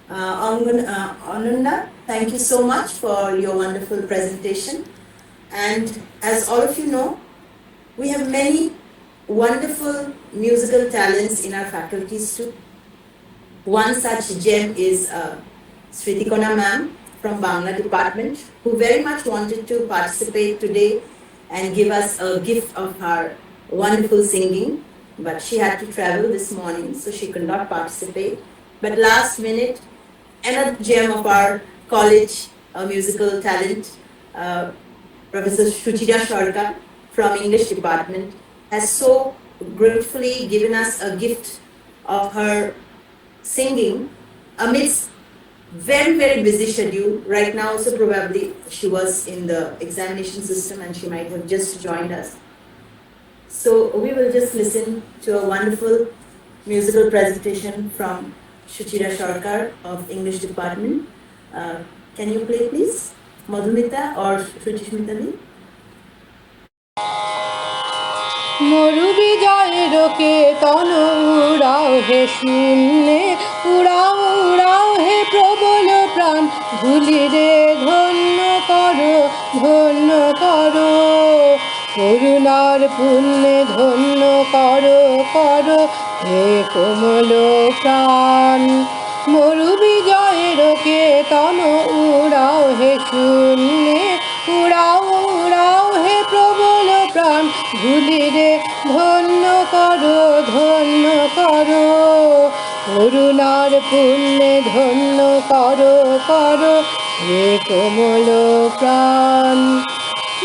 Ananya, thank you so much for your wonderful presentation. And as all of you know, we have many wonderful musical talents in our faculties too. One such gem is Sritikona ma'am from Bangla department, who very much wanted to participate today and give us a gift of her wonderful singing, but she had to travel this morning, so she could not participate. But last minute, another gem of our college musical talent, Professor Shuchira Sharkar from English department, has so gratefully given us a gift of her singing amidst very, very busy schedule. Right now, so probably she was in the examination system and she might have just joined us. So we will just listen to a wonderful musical presentation from Shuchira Sharkar of English department. Can you play please? Madhumita or Shuchishmita? মরু বিজয়ের কেতন উড়াও হে শূন্যে, উড়াও উড়াও হে প্রবল প্রাণ, ধুলিরে ধন্য করো ধন্য করো, করুণার পুণ্যে ধন্য করো করো হে কোমল প্রাণ। মরু বিজয়ের কেতন উড়াও হে শূন্যে, উড়াও উড়াও হে প্রবল প্রাণ, ধুলিরে ধন্য করো ধন্য করো, করুণার পুণ্যে ধন্য করো করো হে কোমল প্রাণ।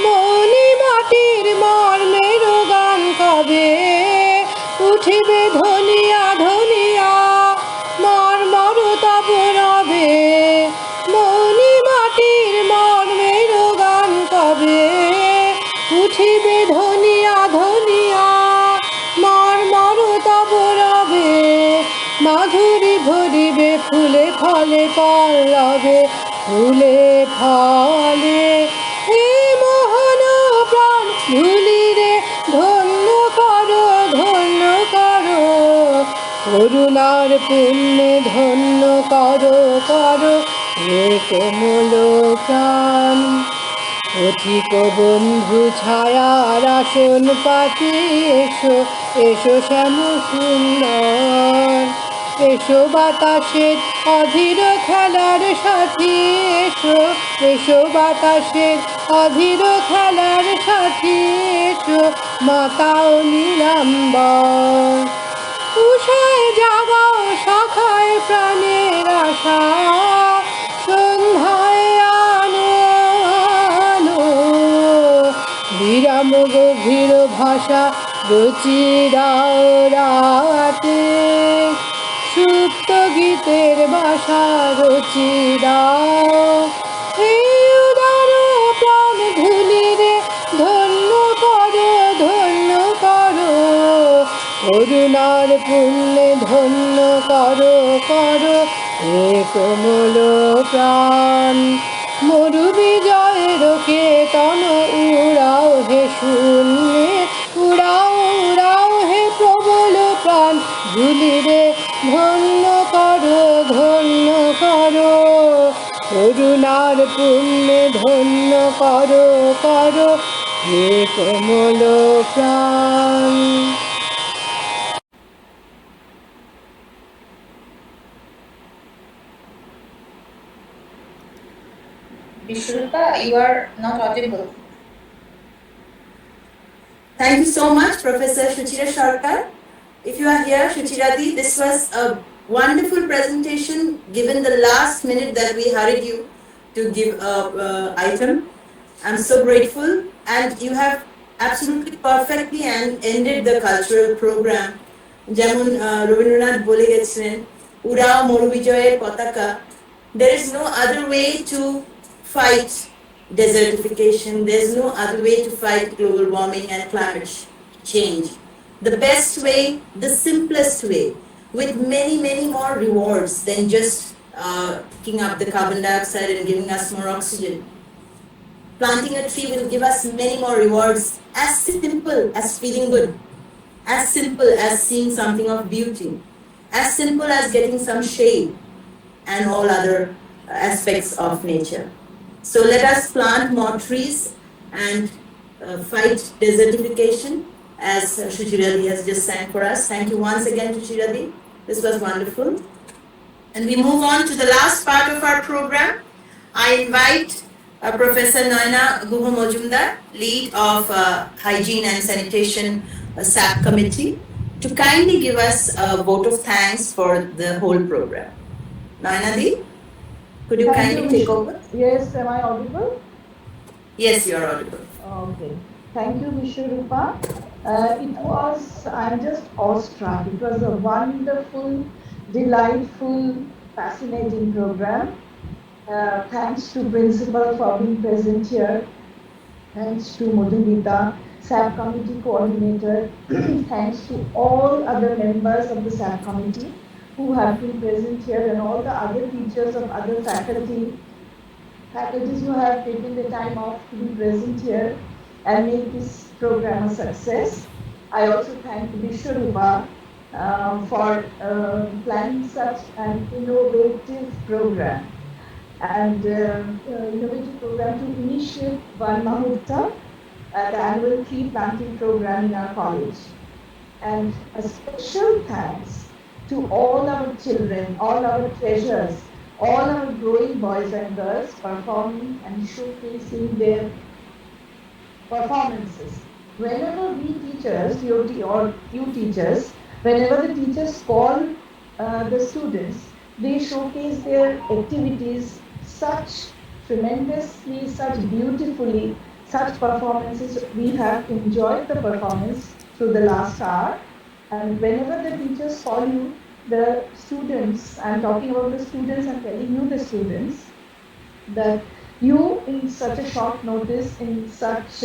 মনি মাটির মর্মের গান কবে উঠিবে ধনিয়া ধনিয়া, মর্মর তব রবে। মনি মাটির মর্মের গান কবে উঠিবে ধনিয়া ধনিয়া, মর্মর তব রবে। মাধুরী ভরিবে ফুলে ফলে পল্লবে, ফুলে ফলে হে মোহন প্রাণ, ধুলিরে ধন্য করো ধন্য করো, করুণার পুণ্যে ধন্য করো করো হে কোমল প্রাণ। পথিক বন্ধু ছায়ার আসন পাতি এসো এসো শ্যাম সুন্দর, এসো বাতাসের অধীর খেলার সাথী, এসো এসো বাতাসের অধীর খেলার সাথী, এসো মাতা ও নীলাম্বর। উষায় জাগাও শাখায় প্রাণের আশা, সন্ধ্যায় আনো আনো বিরাম গভীর ভাষা রচিরাও রাতে, সুপ্ত গীতের ভাষা রচিরাও হে উদার প্রাণ, ধুলিরে ধন্য করো ধন্য করো, করুণার পুণ্যে ধন্য করো করো হে কোমল প্রাণ। মরু বিজয়ের কেতন উড়াও হে শূন্যে, উড়াও উড়াও হে প্রবল প্রাণ, ধুলিরে ধন্য করো ধন্য করো, করুণার পুণ্যে ধন্য করো করো হে কোমল প্রাণ। Vishrupa, you are not audible. Thank you so much, Professor Shuchira Sharkar. If you are here, Shuchiradi, this was a wonderful presentation given the last minute that we hurried you to give a item. I'm so grateful, and you have absolutely perfectly ended the cultural program. যেমন রবীন্দ্রনাথ বলে গেছিলেন, উড়াও মরু বিজয়ের পতাকা. There is no other way to fight desertification. There's no other way to fight global warming and climate change. The best way, the simplest way, with many, many more rewards than just picking up the carbon dioxide and giving us more oxygen. Planting a tree will give us many more rewards, as simple as feeling good, as simple as seeing something of beauty, as simple as getting some shade, and all other aspects of nature. So let us plant more trees and fight desertification, as Shuchiradi has just sang for us. Thank you once again, Shuchiradi. This was wonderful. And we move on to the last part of our program. I invite Professor Naina Guha Majumdar, lead of Hygiene and Sanitation SAP Committee, to kindly give us a vote of thanks for the whole program. Naina Di? Could you Thank kindly take over? Yes, am I audible? Yes, you are audible. Okay. Thank you, Vishwarupa. I'm just awestruck. It was a wonderful, delightful, fascinating program. Thanks to Principal for being present here. Thanks to Madhumita, SAP Committee Coordinator. Thanks to all other members of the SAP Committee who have been present here and all the other teachers of other faculties who have taken the time off to be present here and make this program a success. I also thank Vishwarupa for planning such an innovative program and innovative program to initiate Van Mahotsav, the annual tree planting program in our college. And a special thanks to all our children, all our treasures, all our growing boys and girls performing and showcasing their performances. Whenever we teachers, or you teachers, whenever the teachers call the students, they showcase their activities such tremendously, such beautifully, such performances. We have enjoyed the performance through the last hour. And whenever the teachers call you, the students, I'm talking about the students, I'm telling you the students, that you in such a short notice, in such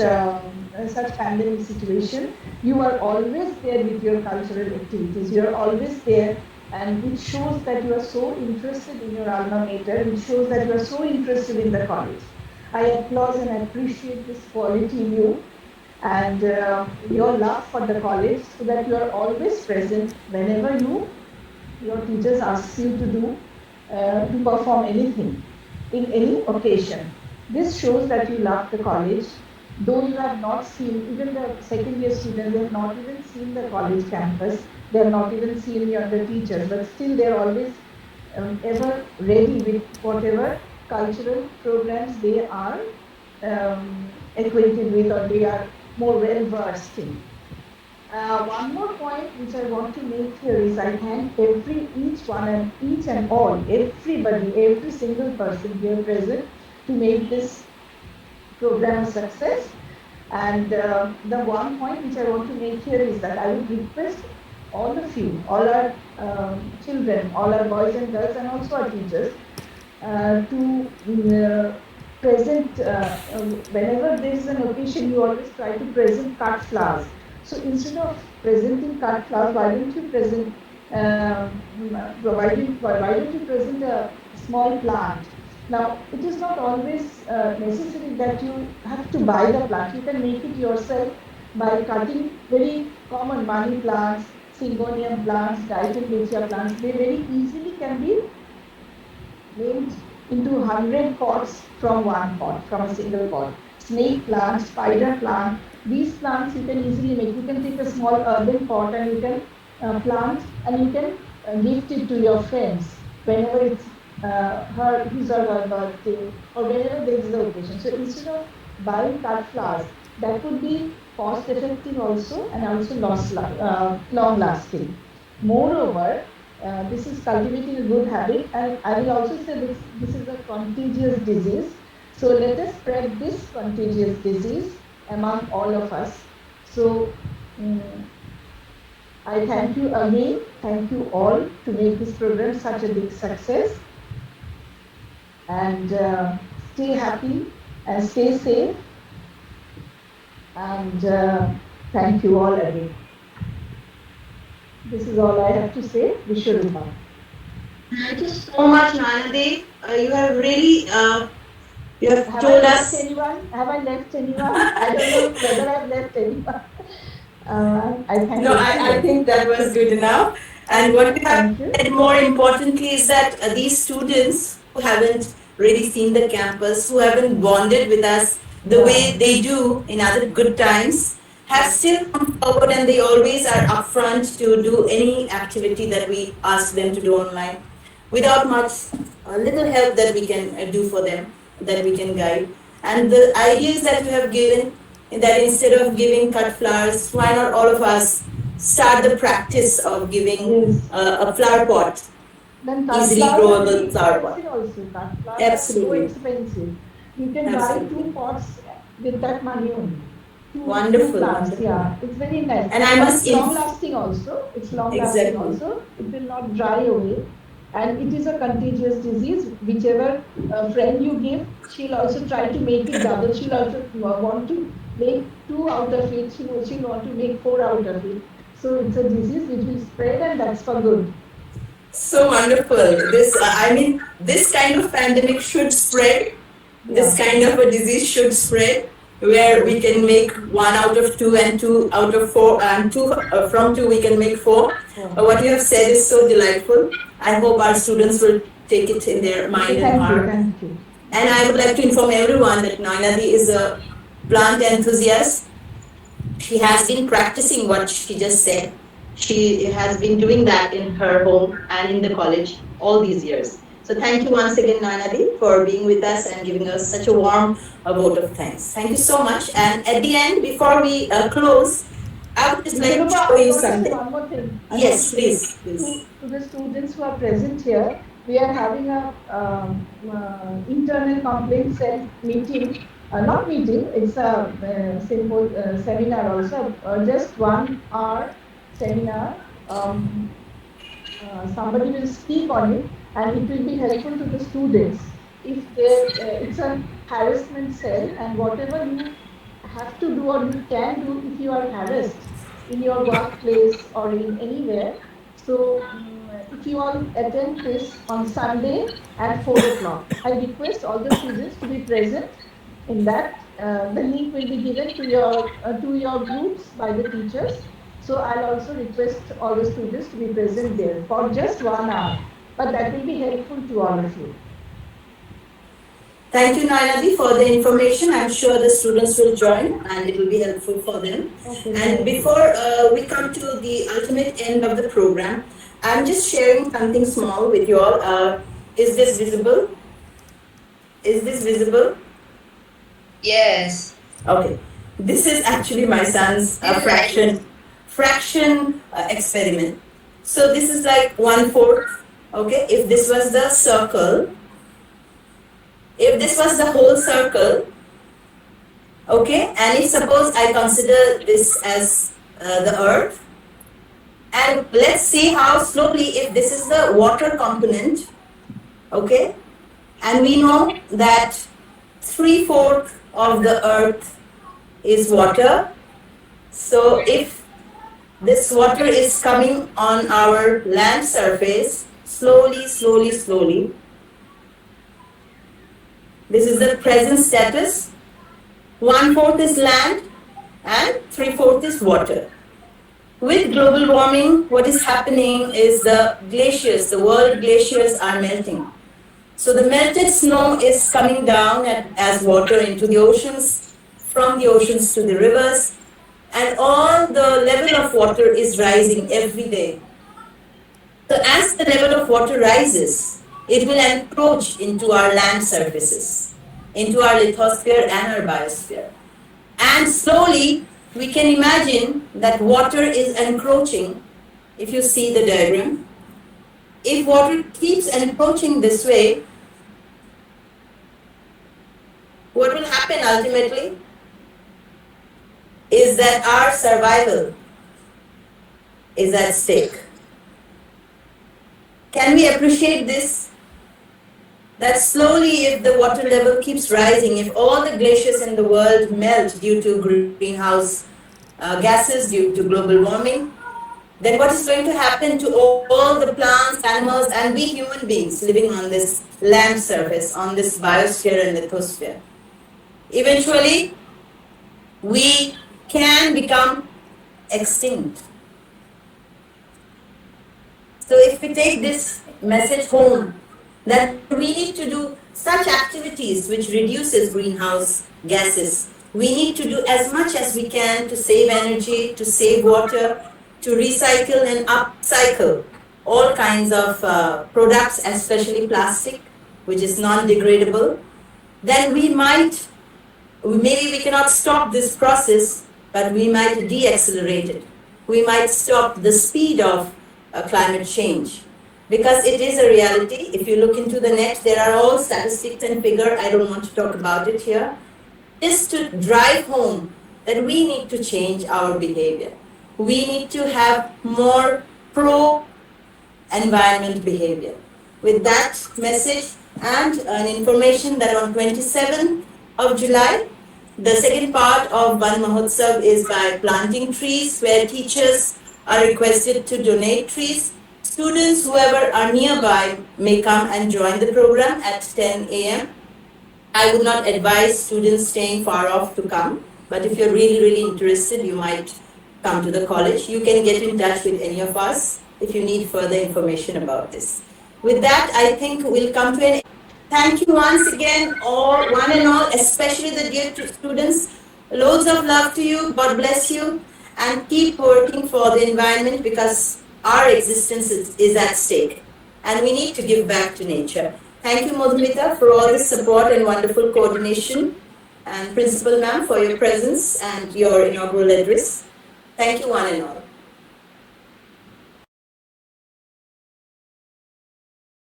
pandemic situation, you are always there with your cultural activities. You are always there, and it shows that you are so interested in your alma mater. It shows that you are so interested in the college. I applaud and appreciate this quality in you and your love for the college, so that you are always present whenever your teachers ask you to perform anything in any occasion. This shows that you love the college, though you have not seen, even the second year students, they have not even seen the college campus, they have not even seen the teachers, but still they are always ever ready with whatever cultural programs they are acquainted with or they are more well versed in. One more point which I want to make here is I thank each and all, everybody, every single person here present to make this program a success. And the one point which I want to make here is that I would request all of you, all our children, all our boys and girls and also our teachers to present, whenever there is an occasion, you always try to present cut flowers. So instead of presenting cut flowers, why don't you present a small plant? Now, it is not always necessary that you have to buy the plant. You can make it yourself by cutting very common money plants, syngonium plants, diatomaceae plants. They very easily can be made into 100 pots from one pot, from a single pot. Snake plant, spider plant, these plants you can easily make. You can take a small earthen pot and you can plant and you can gift it to your friends whenever it's his or her birthday or whenever there is the occasion. So instead of buying cut flowers, that would be cost effective also and also long lasting. Moreover, this is cultivating a good habit, and I will also say this is a contagious disease. So let us spread this contagious disease among all of us. So I thank you again, thank you all to make this program such a big success. And stay happy and stay safe. And thank you all again. This is all I have to say. Vishwarupa. Thank you so much, Nanadev. You have really you have told us. Have I left anyone? I don't know whether I've left anyone. I think that was good enough. And what we have said more importantly is that these students who haven't really seen the campus, who haven't bonded with us the way they do in other good times, have still come forward and they always are upfront to do any activity that we ask them to do online without much, little help that we can do for them, that we can guide. And the ideas that you have given, that instead of giving cut flowers, why not all of us start the practice of giving a flower pot Then easily sunflower growable is flower expensive pot. also. Sunflower are so Absolutely. expensive. You can buy Absolutely. 2 pots with that money only. Two Wonderful, plants, wonderful. yeah. It's very nice. And I must it's long lasting also. It's long lasting Exactly. also. It will not dry away. And it is a contagious disease. Whichever friend you give, she'll also try to make it double. She'll also want to make 2 out of it. She'll want to make 4 out of it. So it's a disease which will spread, and that's for good. So wonderful. This kind of pandemic should spread. This kind of a disease should spread, where we can make 1 out of 2 and 2 out of 4, and from 2 we can make 4. What you have said is so delightful. I hope our students will take it in their mind and heart. Thank you. And I would like to inform everyone that Nainadi is a plant enthusiast. She has been practicing what she just said. She has been doing that in her home and in the college all these years. So thank you once again, Nainadi, for being with us and giving us such a warm vote of thanks. Thank you so much. And at the end, before we close, I would just like to show you something. One more thing. Yes, please. To the students who are present here, we are having a internal complaint cell meeting. Not meeting, it's a simple seminar also. Just 1 hour seminar. Somebody will speak on it, and it will be helpful to the students. If it's a harassment cell, and whatever you have to do or you can do if you are harassed in your workplace or in anywhere. So if you all attend this on Sunday at 4 o'clock, I request all the students to be present in that. The link will be given to your groups by the teachers. So I'll also request all the students to be present there for just 1 hour. But that will be helpful to all of you. Thank you, Nainadi, for the information. I'm sure the students will join and it will be helpful for them. Okay, and before we come to the ultimate end of the program, I'm just sharing something small with you all. Is this visible? Is this visible? Yes. Okay. This is actually my son's fraction experiment. So this is like 1/4. Okay. If this was the circle, if this was the whole circle, okay, and if suppose I consider this as the earth, and let's see how slowly, if this is the water component, okay, and we know that 3/4 of the earth is water. So if this water is coming on our land surface, slowly, slowly, slowly, this is the present status. 1/4 is land and 3/4 is water. With global warming, what is happening is the glaciers, the world glaciers are melting. So the melted snow is coming down as water into the oceans, from the oceans to the rivers, and all the level of water is rising every day. So as the level of water rises, it will encroach into our land surfaces, into our lithosphere and our biosphere. And slowly, we can imagine that water is encroaching. If you see the diagram, if water keeps encroaching this way, what will happen ultimately is that our survival is at stake. Can we appreciate this? That slowly, if the water level keeps rising, if all the glaciers in the world melt due to greenhouse gases, due to global warming, then what is going to happen to all the plants, animals, and we human beings living on this land surface, on this biosphere and lithosphere? Eventually, we can become extinct. So if we take this message home, that we need to do such activities which reduces greenhouse gases. We need to do as much as we can to save energy, to save water, to recycle and upcycle all kinds of products, especially plastic, which is non-degradable. Then maybe we cannot stop this process, but we might de-accelerate it. We might stop the speed of climate change. because it is a reality. If you look into the net, there are all statistics and figure. I don't want to talk about it here. Just to drive home that we need to change our behavior. We need to have more pro-environment behavior. With that message and an information that on 27th of July, the second part of Van Mahotsav is by planting trees, where teachers are requested to donate trees. Students, whoever are nearby, may come and join the program at 10 a.m. I would not advise students staying far off to come, but if you're really interested, you might come to the college. You can get in touch with any of us if you need further information about this. With that, I think we'll come to an end. Thank you once again, one and all, especially the dear students. Loads of love to you. God bless you. And keep working for the environment, because our existence is at stake. And we need to give back to nature. Thank you, Madhumita, for all the support and wonderful coordination. And Principal Ma'am, for your presence and your inaugural address. Thank you, one and all.